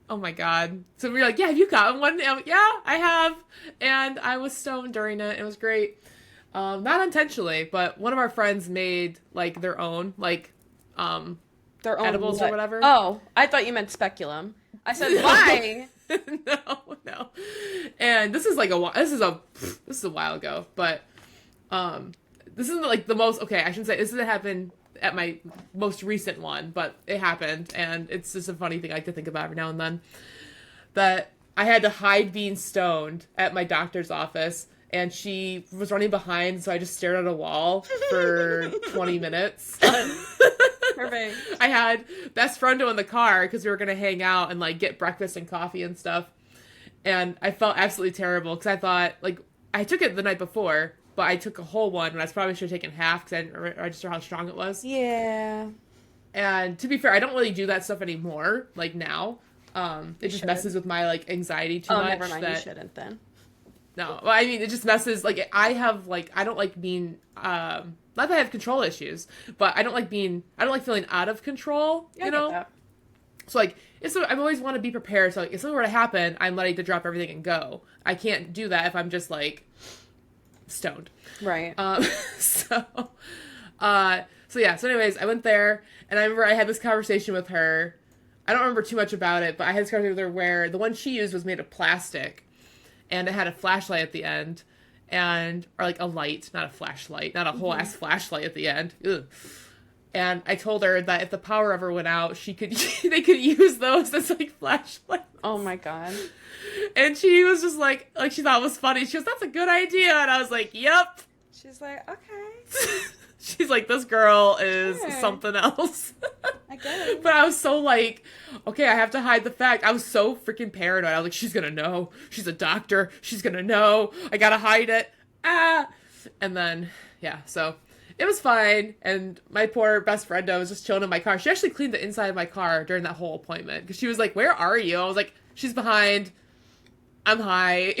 oh my god. So we were like, yeah, have you gotten one? And I'm like, yeah, I have, and I was stoned during it. It was great. Not intentionally, but one of our friends made like their own like Their own edibles or what? whatever. Oh, I thought you meant speculum. I said, why? No. And this is like this is a while ago, but this isn't like the most okay, I shouldn't say this didn't happen at my most recent one, but it happened, and it's just a funny thing I like to think about every now and then. That I had to hide being stoned at my doctor's office, and she was running behind, so I just stared at a wall for 20 minutes. Perfect. I had best friendo in the car because we were going to hang out and, like, get breakfast and coffee and stuff. And I felt absolutely terrible because I thought, like, I took it the night before, but I took a whole one, and I probably should have taken half because I didn't register how strong it was. Yeah. And to be fair, I don't really do that stuff anymore, like, now. It just messes with my, like, anxiety too much. Never mind, you shouldn't then. No, well, I mean, it just messes, like, I don't like being, not that I have control issues, but I don't like feeling out of control, Yeah, you know? So, like, I always want to be prepared, so, like, if something were to happen, I'm ready to drop everything and go. I can't do that if I'm just, like, stoned. Right. So anyways, I went there, and I remember I had this conversation with her. I don't remember too much about it, but I had this conversation with her where the one she used was made of plastic, and it had a flashlight at the end, or like a light, not a flashlight, not a whole ass flashlight at the end. Ugh. And I told her that if the power ever went out, they could use those as, like, flashlights. Oh my god. And she was just like she thought it was funny. She goes, "That's a good idea," and I was like, "Yep." She's like, okay. She's like, "This girl is something else." I get it. But I was so like, okay, I have to hide the fact. I was so freaking paranoid. I was like, she's gonna know. She's a doctor. She's gonna know. I gotta hide it. Ah. And then, yeah, so it was fine. And my poor best friend was just chilling in my car. She actually cleaned the inside of my car during that whole appointment because she was like, "Where are you?" I was like, "She's behind. I'm high."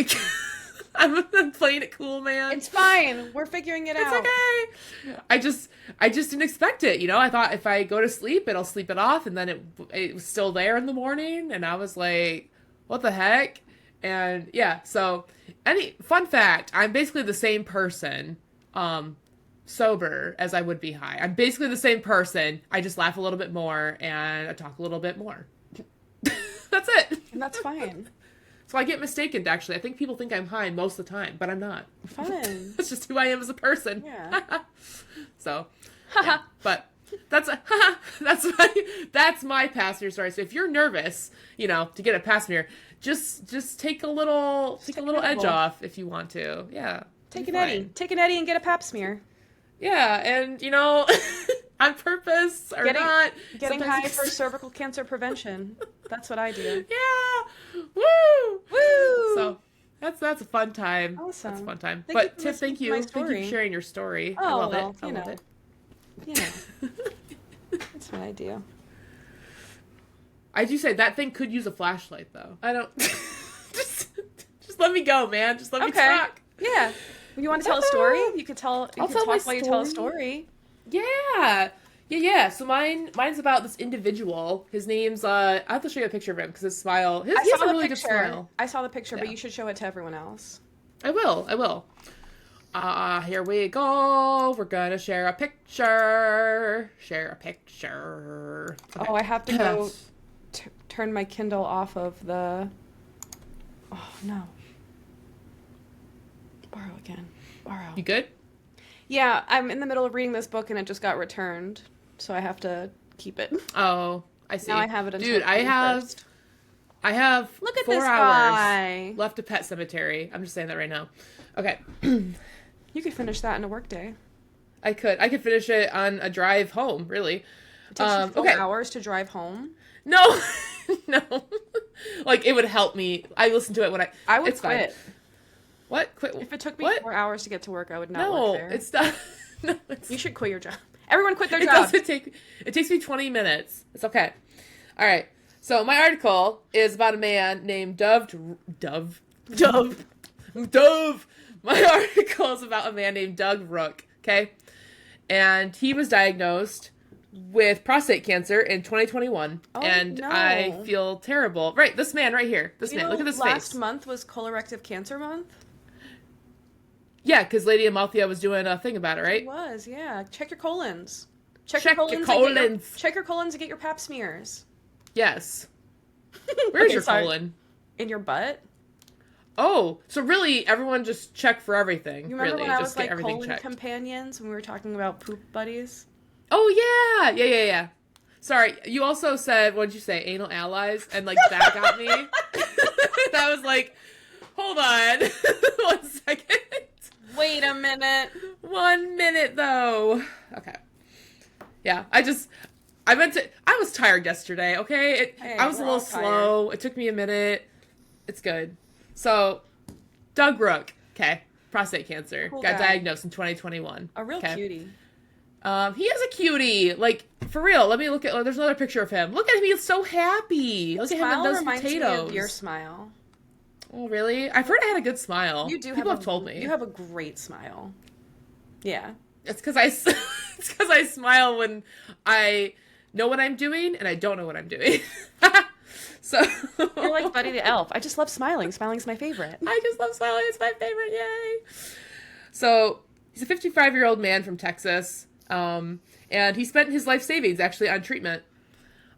I'm playing it cool, man. It's fine. We're figuring it out. It's okay. I just didn't expect it, you know? I thought if I go to sleep, it'll sleep it off, and then it was still there in the morning, and I was like, what the heck? And yeah, so fun fact, I'm basically the same person, sober as I would be high. I'm basically the same person. I just laugh a little bit more, and I talk a little bit more. That's it. And that's fine. So I get mistaken, actually. I think people think I'm high most of the time, but I'm not. Fun. That's just who I am as a person. Yeah. So, yeah. But that's my passenger story. So if you're nervous, you know, to get a passenger, just take a little edge off if you want to. Yeah. Take an Eddie. Take an Eddie and get a pap smear. Yeah, and you know, on purpose or not. Getting high for cervical cancer prevention. That's what I do. Yeah. Woo! Woo! So that's a fun time. Awesome. That's a fun time. Thank But you Tiff, thank you. Thank you for sharing your story. I love it. I love it. You know. That's what I do. I do say that thing could use a flashlight, though. I don't. just let me go, man. Just let me talk. Yeah. You want to tell a story? You could tell. I'll tell my story. You tell a story. Yeah. So mine's about this individual. His name's I have to show you a picture of him because his smile. He has a really good smile. I saw the picture, but you should show it to everyone else. I will. Here we go. We're gonna share a picture. Okay. Oh, I have to go turn my Kindle off of the. Oh no. Borrow again. Borrow. You good? Yeah, I'm in the middle of reading this book and it just got returned, so I have to keep it. Oh, I see. Now I have it until Dude, I have Look at 4 this hours guy. left to Pet Cemetery. I'm just saying that right now. Okay. You could finish that in a workday. I could finish it on a drive home, really. It takes you 4 hours to drive home? No. No. Like, it would help me. I listen to it when I would it's quit. Fine. What? Quit? If it took me 4 hours to get to work, I would not work there. It's not. No, you should quit your job. Everyone quit their job. It takes me 20 minutes. It's okay. All right. So my article is about a man named Dove. My article is about a man named Doug Rook. Okay, and he was diagnosed with prostate cancer in 2021, and no. I feel terrible. Right, this man right here. This man. Look at this face. Last month was colorectal cancer month. Yeah, because Lady Amalthea was doing a thing about it, right? It was, yeah. Check your colons. Check your colons and get your pap smears. Yes. Where's your colon? In your butt? Oh, so really everyone just check for everything. You remember really. when I just was like colon companions when we were talking about poop buddies? Oh, yeah. Yeah. Sorry, you also said, what did you say, anal allies? And, like, that got me. That was like, hold on. 1 second. Wait a minute. 1 minute, though. Okay. Yeah, I was tired yesterday, okay? Hey, I was a we're little all slow. It took me a minute. It's good. So, Doug Rook, okay, prostate cancer, Cool got guy. diagnosed in 2021. A real okay? cutie. He is a cutie. Like, for real, let me look at, there's another picture of him. Look at him, he's so happy. Look at him in Smile those reminds potatoes. me of your smile. Oh, really? I've heard I had a good smile. You do. People have told me. You have a great smile. Yeah. It's because I smile when I know what I'm doing and I don't know what I'm doing. So You're like Buddy the Elf. I just love smiling. Smiling's my favorite. I just love smiling. It's my favorite. Yay! So he's a 55-year-old man from Texas, and he spent his life savings actually on treatment.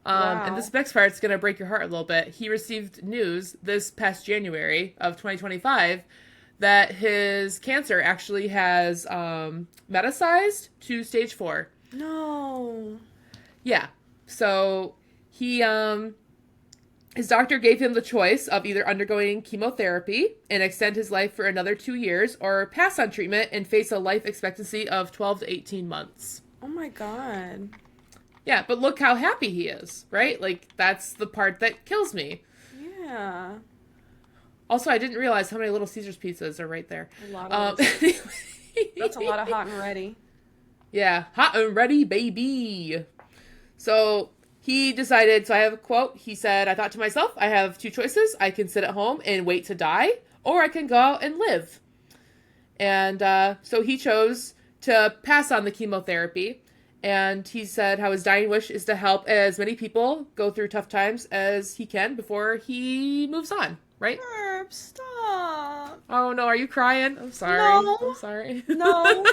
Wow. And this next part's gonna break your heart a little bit. He received news this past January of 2025 that his cancer actually has metastasized to stage 4. No. Yeah. So he his doctor gave him the choice of either undergoing chemotherapy and extend his life for another 2 years or pass on treatment and face a life expectancy of 12 to 18 months. Oh my god. Yeah, but look how happy he is, right? Like, that's the part that kills me. Yeah. Also, I didn't realize how many Little Caesars pizzas are right there. A lot of That's a lot of hot and ready. Yeah, hot and ready, baby. So he decided, so I have a quote. He said, I thought to myself, I have 2 choices. I can sit at home and wait to die, or I can go out and live. And so he chose to pass on the chemotherapy. And he said how his dying wish is to help as many people go through tough times as he can before he moves on, right? Herb, stop. Oh, no, are you crying? I'm sorry. No. I'm sorry. No.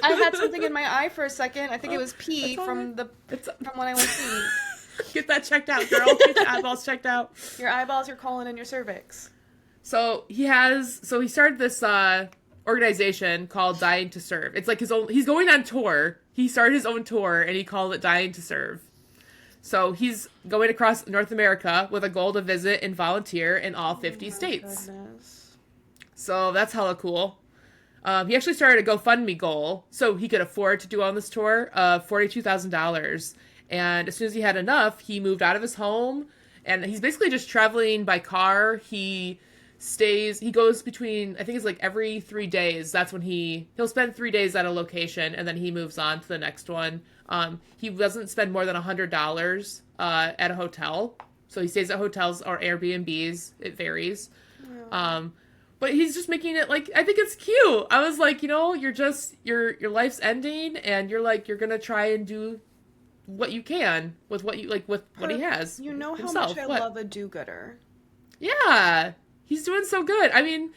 I had something in my eye for a second. I think it was pee It's all from right. from when I went pee. Get that checked out, girl. Get your eyeballs checked out. Your eyeballs, your colon, and your cervix. So he started this organization called Dying to Serve. It's like he's going on tour. He started his own tour and he called it Dying to Serve. So he's going across North America with a goal to visit and volunteer in all 50 states. Goodness. So that's hella cool. He actually started a GoFundMe goal so he could afford to do on this tour of $42,000. And as soon as he had enough, he moved out of his home and he's basically just traveling by car. He goes between, I think it's like every 3 days. That's when he'll spend 3 days at a location and then he moves on to the next one. He doesn't spend more than $100 at a hotel. So he stays at hotels or Airbnbs. It varies. Yeah. But he's just making it like, I think it's cute. I was like, you're just, your life's ending and you're like, you're going to try and do what you can with what you like, with what he has. You know how himself. much I love a do-gooder. Yeah. He's doing so good. I mean,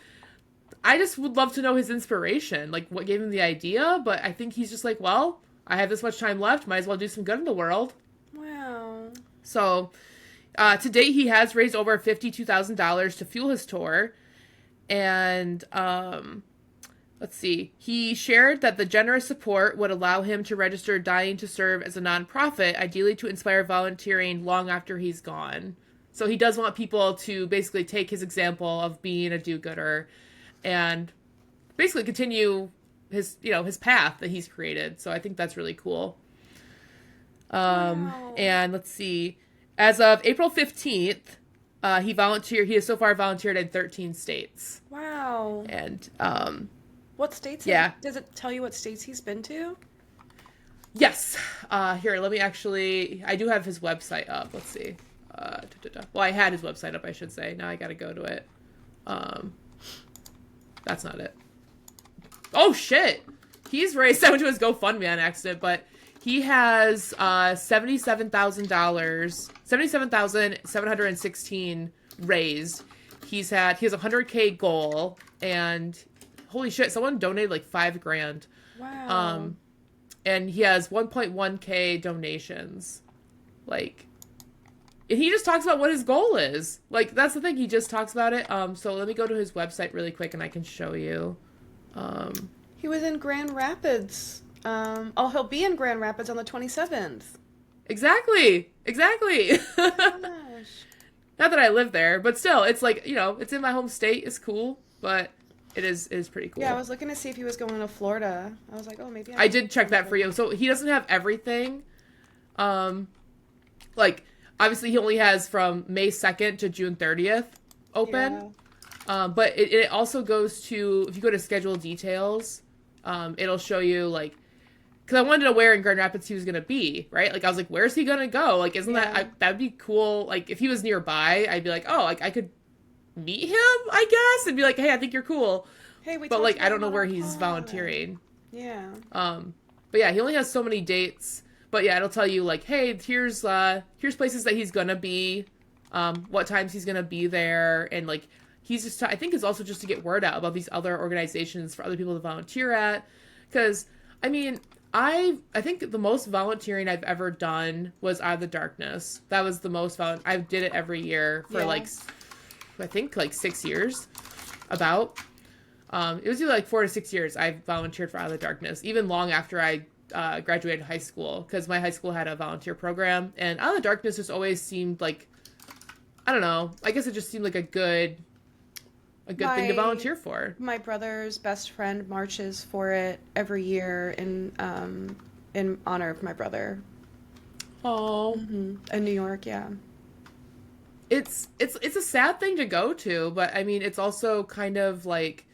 I just would love to know his inspiration, like what gave him the idea, but I think he's just like, well, I have this much time left, might as well do some good in the world. Wow. So, to date, he has raised over $52,000 to fuel his tour, and, let's see, he shared that the generous support would allow him to register Dying to Serve as a nonprofit, ideally to inspire volunteering long after he's gone. So he does want people to basically take his example of being a do-gooder and basically continue his path that he's created. So I think that's really cool. Wow. And let's see, as of April 15th, he has so far volunteered in 13 states. Wow. And, What states? Yeah. Does it tell you what states he's been to? yes. Here, I do have his website up. Let's see. Well, I had his website up, I should say. Now I gotta go to it. That's not it. Oh, shit! He's raised, I went to his GoFundMe on accident, but he has $77,716 raised. He has a 100K goal, and holy shit, someone donated like $5,000. Wow. And he has 1.1K donations. Like, and he just talks about what his goal is. Like, that's the thing. He just talks about it. So let me go to his website really quick and I can show you. He was in Grand Rapids. He'll be in Grand Rapids on the 27th. Exactly. Exactly. Gosh. Not that I live there, but still, it's like, it's in my home state. It's cool, but it is pretty Yeah, I cool. was looking to see if he was going to Florida. I was like, oh, maybe I I can did take check him that over for you. there. So he doesn't have everything. Um, like obviously he only has from May 2nd to June 30th open. Yeah. But it also goes to, if you go to schedule details, it'll show you like, because I wanted to know where in Grand Rapids he was gonna be, right? Like I was like, where's he gonna go? Like, isn't Yeah. that'd be cool? Like if he was nearby, I'd be like, oh, like I could meet him, I guess, and be like, hey, I think you're cool. Hey, we But talked like I about don't him know on where our he's pod. volunteering. Yeah. But yeah, he only has so many dates. But yeah, it'll tell you like, hey, here's places that he's gonna be, what times he's gonna be there, and like he's just I think it's also just to get word out about these other organizations for other people to volunteer at, because I mean. I think the most volunteering I've ever done was Out of the Darkness. That was the most I did it every year for Yeah. like I think like 6 years. About it was either like 4 to 6 years I volunteered for Out of the Darkness, even long after I graduated high school, because my high school had a volunteer program, and Out of the Darkness just always seemed like, I don't know, I guess it just seemed like a good thing to My volunteer for. my brother's best friend marches for it every year in honor of my brother. Oh, In New York, yeah. it's a sad thing to go to, but I mean it's also kind of like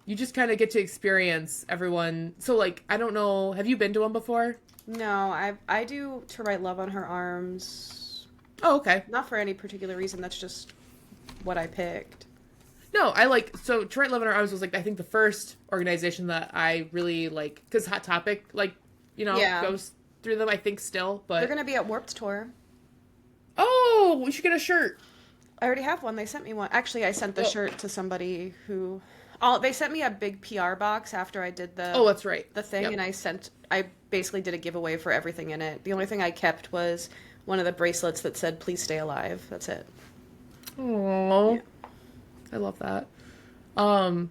you just kind of get to experience everyone. So like I don't know, have you been to one before? No, I do To Write Love on Her Arms. Oh, okay. Not for any particular reason. That's just what I picked. No, I like so To Write Love in Our Arms was like I think the first organization that I really like, because Hot Topic like Yeah. goes through them I think still, They're but gonna be at Warped Tour. oh, we should get a shirt. I already have one. They sent me one. Actually, I sent the Oh, shirt to somebody who. They sent me a big PR box after I did oh, that's right. the thing, Yep. and I basically did a giveaway for everything in it. The only thing I kept was one of the bracelets that said "Please stay alive." That's it. Oh, Yeah. I love that. I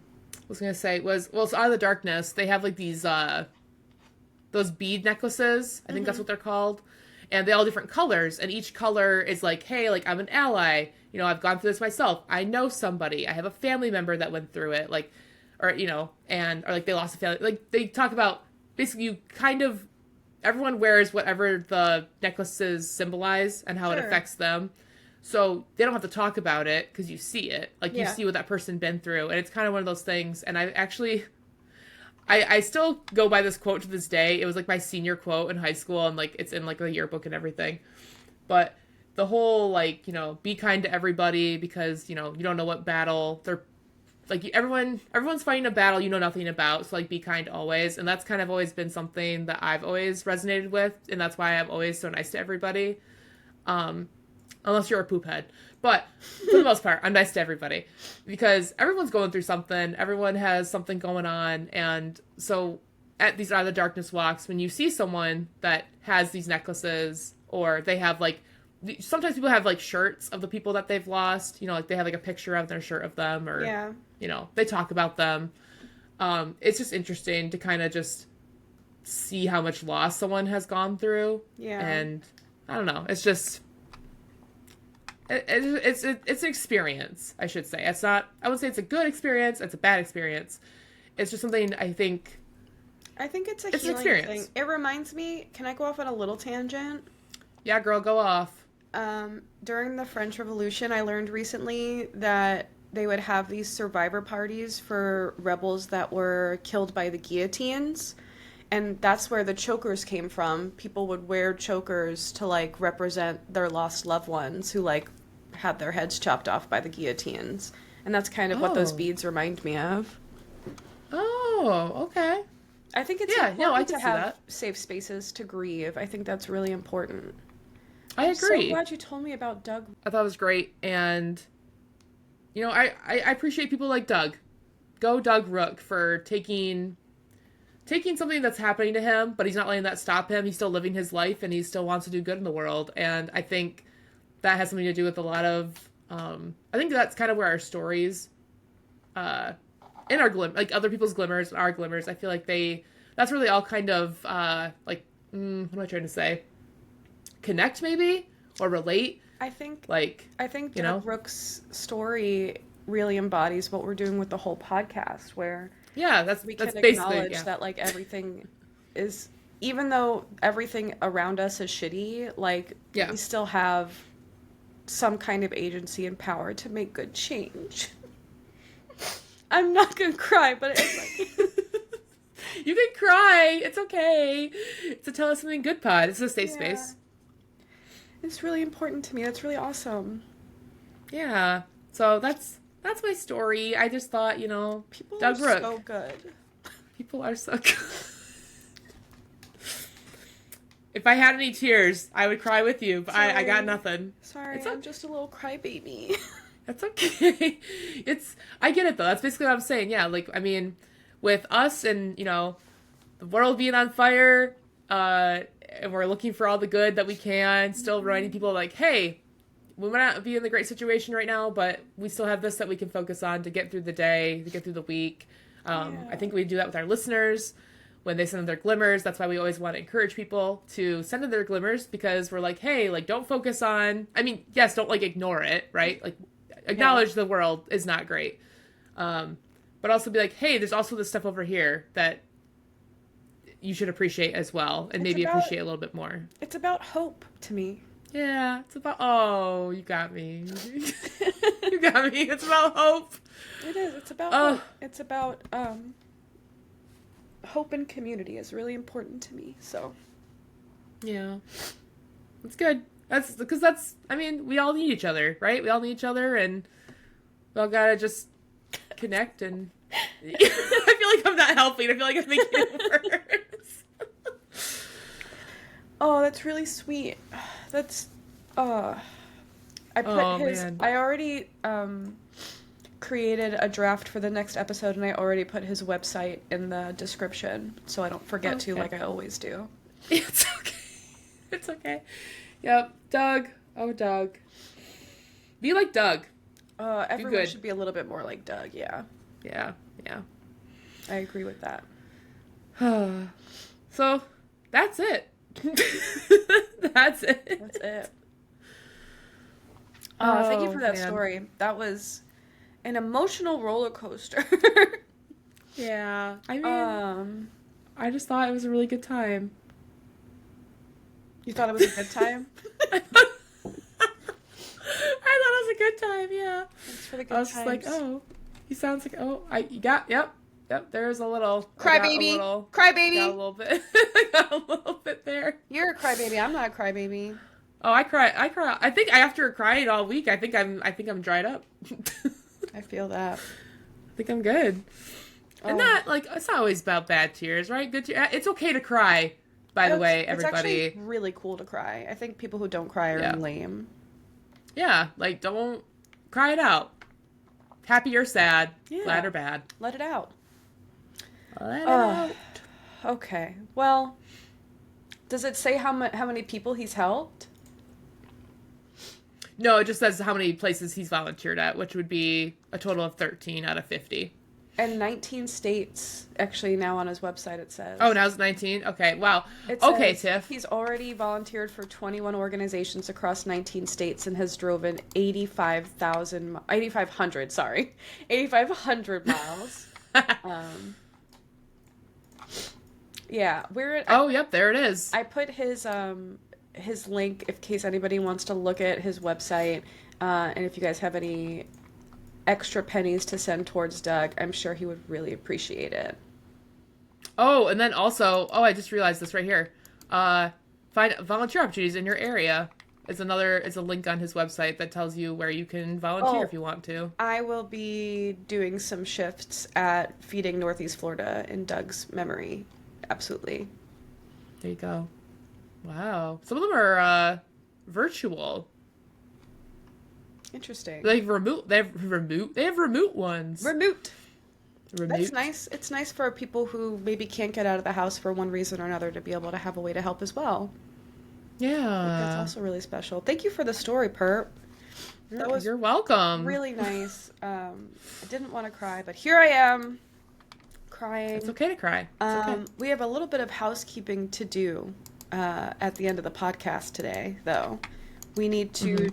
was gonna say was well, it's Out of the Darkness. They have like those bead necklaces. I think that's what they're called. And they all different colors, and each color is like, hey, like I'm an ally. I've gone through this myself. I know somebody. I have a family member that went through it. Like, or and or like they lost a family. Like they talk about basically you kind of everyone wears whatever the necklaces symbolize and how it Sure. affects them. So they don't have to talk about it because you see it. Like you Yeah. see what that person been through, and it's kind of one of those things. And I still go by this quote to this day. It was like my senior quote in high school, and like it's in like the yearbook and everything. But the whole like be kind to everybody, because you don't know what battle they're like. Everyone's fighting a battle you know nothing about. So like be kind always, and that's kind of always been something that I've always resonated with, and that's why I'm always so nice to everybody. Unless you're a poop head. But for the most part, I'm nice to everybody because everyone's going through something. Everyone has something going on. And so at these Out of the Darkness walks, when you see someone that has these necklaces, or they have like, sometimes people have like shirts of the people that they've lost, like they have like a picture of their shirt of them, or, Yeah. they talk about them. It's just interesting to kind of just see how much loss someone has gone through. Yeah. And I don't know. It's just, it's an experience, I should say. It's not, I would say it's a good experience, it's a bad experience. It's just something I think. I think it's a It's an healing experience. thing. It reminds me. Can I go off on a little tangent? Yeah, girl, go off. During the French Revolution, I learned recently that they would have these survivor parties for rebels that were killed by the guillotines. And that's where the chokers came from. People would wear chokers to like represent their lost loved ones who like had their heads chopped off by the guillotines. And that's kind of what those Oh. beads remind me of. Oh, okay. I think it's Yeah, important no, I to can see have that. safe spaces to grieve. I think that's really important. I I'm so agree. glad you told me about Doug. I thought it was great. And, I appreciate people like Doug. Go Doug Rook for taking something that's happening to him, but he's not letting that stop him. He's still living his life, and he still wants to do good in the world. And I think that has something to do with a lot of, I think that's kind of where our stories, in our like other people's glimmers and our glimmers, I feel like that's where they all kind of, what am I trying to say? connect maybe or relate. I think Like, you know? Doug Rook's story really embodies what we're doing with the whole podcast, where Yeah, we that's can basically, acknowledge yeah. that like everything is, even though everything around us is shitty, like Yeah. we still have some kind of agency and power to make good change. I'm not gonna cry, but it's like You can cry. It's okay. It's a Tell Us Something Good pod. It's a safe Yeah. space. It's really important to me. That's really awesome. Yeah. So that's my story. I just thought, People Doug are Rook. so good. People are so good. If I had any tears, I would cry with you, but I got Sorry. nothing. Sorry, It's I'm just a little crybaby. That's okay. I get it though. That's basically what I'm saying. Yeah, like, I mean, with us and, the world being on fire, and we're looking for all the good that we can, still reminding people like, hey, we might not be in the great situation right now, but we still have this that we can focus on to get through the day, to get through the week. I think we do that with our listeners when they send in their glimmers. That's why we always want to encourage people to send in their glimmers, because we're like, hey, like, don't focus on, I mean, yes, don't like ignore it, right? Like, acknowledge the world is not great. But also be like, hey, there's also this stuff over here that you should appreciate as well, and maybe appreciate a little bit more. It's about hope to me. Yeah, it's about, oh, you got me. You got me. It's about hope. It is. It's about hope. It's about hope and community is really important to me. So Yeah. It's good. I mean, we all need each other, right? We all need each other, and we all gotta just connect, and I feel like I'm not helping. I feel like I'm making it worse. oh, that's really sweet. That's I put Man. I already created a draft for the next episode, and I already put his website in the description, so I don't forget to, like I always do. It's okay. It's okay. Yep. Doug. Oh, Doug. Be like Doug. Everyone good. should be a little bit more like Doug, yeah. Yeah. I agree with that. So, that's it. That's it. That's it. Thank you for that man. story. That was an emotional roller coaster. Yeah. I mean, I just thought it was a really good time. You thought it was a good time? I thought it was a good time, yeah. Thanks for the good I was times. just like, oh, he sounds like, yep, there's a little. Crybaby. Got a Crybaby. little bit. I got a little bit there. You're a crybaby. I'm not a crybaby. Oh, I cry. I think after crying all week, I think I'm dried up. I feel that. I think I'm good. And not, like, it's not always about bad tears, right? Good tears. It's okay to cry, by the way, everybody. It's actually really cool to cry. I think people who don't cry are lame. Yeah, like, don't cry it out. Happy or sad, glad or bad. Let it out. Let it out. Okay. Well, does it say how many people he's helped? No, it just says how many places he's volunteered at, which would be a total of 13 out of 50. And 19 states, actually, now on his website it says. Oh, now it's 19? Okay, wow. It Okay, says Tiff. He's already volunteered for 21 organizations across 19 states and has driven 8,500 miles. Yeah, Yep, there it is. I put his link in case anybody wants to look at his website, and if you guys have any extra pennies to send towards Doug, I'm sure he would really appreciate it. Oh, and then also, I just realized this right here. Find volunteer opportunities in your area. It's a link on his website that tells you where you can volunteer if you want to. I will be doing some shifts at Feeding Northeast Florida in Doug's memory. Absolutely. There you go. Wow. Some of them are virtual. Interesting. They have remote ones. Remote. Remote. That's nice. It's nice for people who maybe can't get out of the house for one reason or another to be able to have a way to help as well. Yeah. That's also really special. Thank you for the story, Perp. You're welcome. Really nice. I didn't want to cry, but here I am, crying. It's okay to cry. It's okay. We have a little bit of housekeeping to do. at the end of the podcast today, though. We need to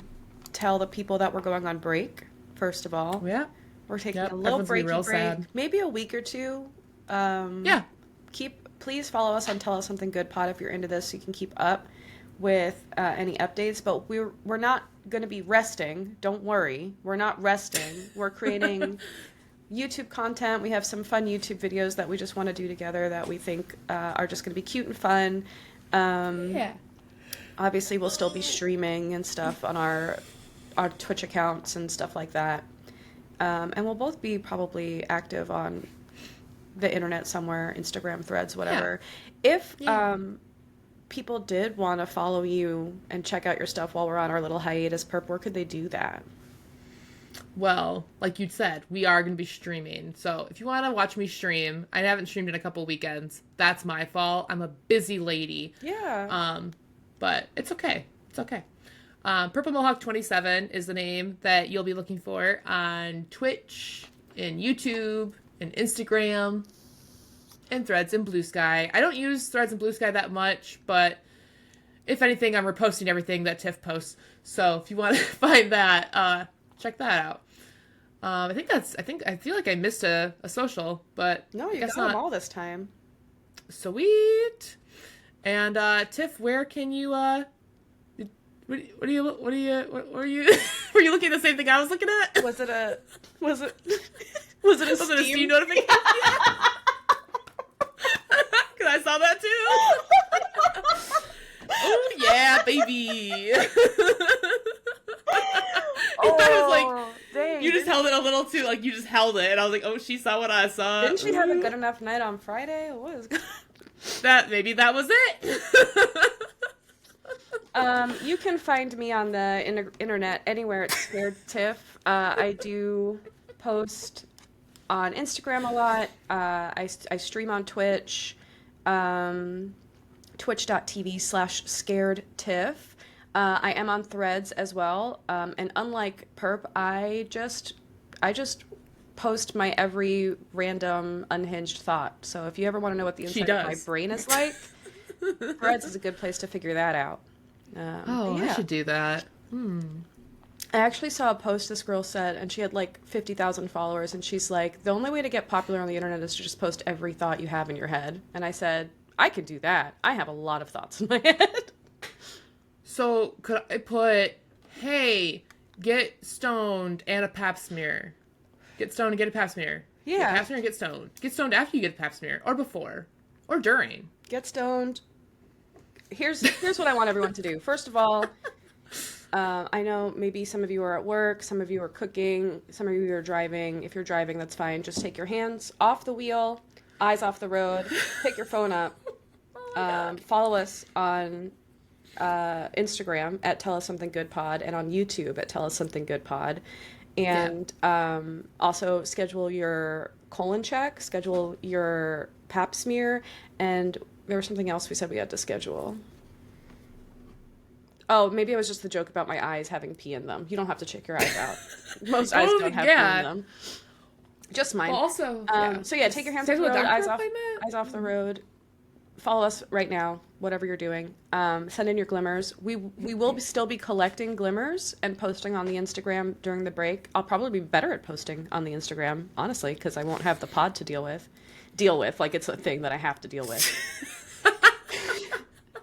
tell the people that we're going on break, first of all. Yeah. We're taking Yep, a little everyone's gonna be breaky real break, sad. maybe a week or two. Yeah. Please follow us on Tell Us Something Good Pod if you're into this, so you can keep up with any updates. But we're not going to be resting. Don't worry, we're not resting. We're creating YouTube content. We have some fun YouTube videos that we just want to do together that we think are just going to be cute and fun. Yeah. Obviously, we'll still be streaming and stuff on our Twitch accounts and stuff like that. And we'll both be probably active on the internet somewhere, Instagram, Threads, whatever. Yeah. If people did want to follow you and check out your stuff while we're on our little hiatus, Perp, where could they do that? Well, like you said, we are going to be streaming. So if you want to watch me stream, I haven't streamed in a couple weekends. That's my fault. I'm a busy lady. Yeah. But it's okay. It's okay. Purple Mohawk 27 is the name that you'll be looking for on Twitch, and YouTube, and Instagram, and Threads and Blue Sky. I don't use Threads and Blue Sky that much, but if anything, I'm reposting everything that Tiff posts. So if you want to find that, check that out. I feel like I missed a social, but no, you guess got not. them all this time. Sweet. And Tiff, where can you were you were you looking at the same thing I was looking at? Was it a Was it a Steam notification? Because I saw that too. Oh yeah, baby. I thought it was like, dang. you just held it a little too, like you just held it, and I was like, oh, she saw what I saw. Didn't she have a good enough night on Friday? What is good? Maybe that was it. You can find me on the internet anywhere at Scared Tiff. I do post on Instagram a lot. I stream on Twitch, twitch.tv/scaredtiff. I am on Threads as well. And unlike Perp, I just post my every random unhinged thought. So if you ever want to know what the inside of my brain is like, Threads is a good place to figure that out. Yeah. I should do that. I actually saw a post this girl said, and she had like 50,000 followers, and she's like, the only way to get popular on the internet is to just post every thought you have in your head. And I said, I could do that. I have a lot of thoughts in my head. So could I put, hey, get stoned and a pap smear. Get stoned and get a pap smear. Yeah. Get a pap smear and get stoned. Get stoned after you get a pap smear, or before, or during. Get stoned. Here's what I want everyone to do. First of all, I know maybe some of you are at work, some of you are cooking, some of you are driving. If you're driving, that's fine. Just take your hands off the wheel, eyes off the road, pick your phone up. Follow us on Instagram at Tell Us Something Good Pod, and on YouTube at Tell Us Something Good Pod. And also schedule your colon check, schedule your pap smear, and there was something else we said we had to schedule. Oh, maybe it was just the joke about my eyes having pee in them. You don't have to check your eyes out. Most eyes don't have pee in them. Just mine. Well, also, so yeah, take your hands off the road, eyes off the road. Follow us right now, whatever you're doing. Send in your glimmers. We will still be collecting glimmers and posting on the Instagram during the break. I'll probably be better at posting on the Instagram, honestly, because I won't have the pod to deal with, like it's a thing that I have to deal with.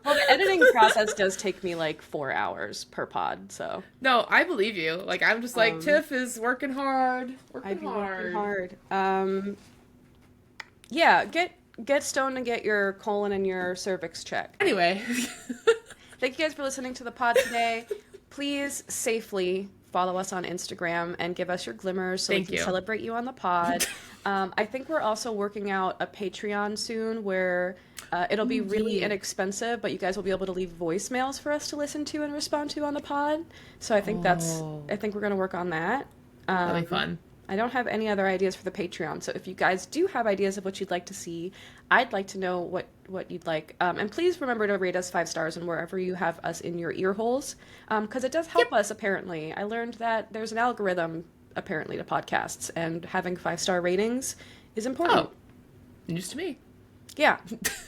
Well, the editing process does take me like 4 hours per pod, so. No, I believe you. Like, I'm just like, Tiff is working hard. Working hard. Yeah, get stoned and get your colon and your cervix checked. Anyway. Thank you guys for listening to the pod today. Please safely follow us on Instagram and give us your glimmers so we can celebrate you on the pod. I think we're also working out a Patreon soon where it'll be really inexpensive, but you guys will be able to leave voicemails for us to listen to and respond to on the pod. So I think I think we're going to work on that. That'll be fun. I don't have any other ideas for the Patreon, so if you guys do have ideas of what you'd like to see, I'd like to know what you'd like. And please remember to rate us 5 stars and wherever you have us in your ear holes, because it does help us, apparently. I learned that there's an algorithm, apparently, to podcasts, and having 5-star ratings is important. Oh, news to me. Yeah.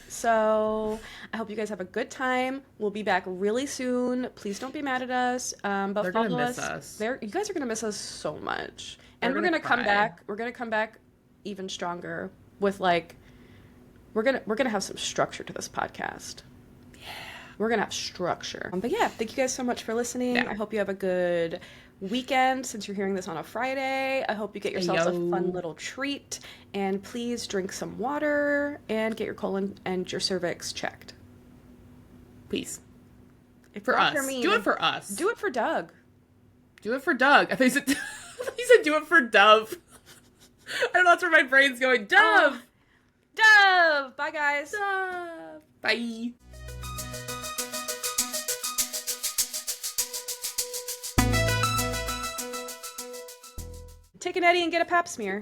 So I hope you guys have a good time. We'll be back really soon. Please don't be mad at us. But They're gonna follow miss us. us. You guys are gonna miss us so much. They're And we're gonna gonna come cry. back. We're gonna come back even stronger with like we're gonna have some structure to this podcast. We're gonna have structure. But yeah, thank you guys so much for listening. Yeah. I hope you have a good weekend since you're hearing this on a Friday. I hope you get yourselves a fun little treat. And please drink some water and get your colon and your cervix checked. Please. If For us. Dr. Mean, Do it for us. Do it for Doug. Do it for Doug. I think he said do it for Dove. I don't know, that's where my brain's going. Dove! Dove! Bye, guys. Dove! Bye. Take an Eddie and get a pap smear.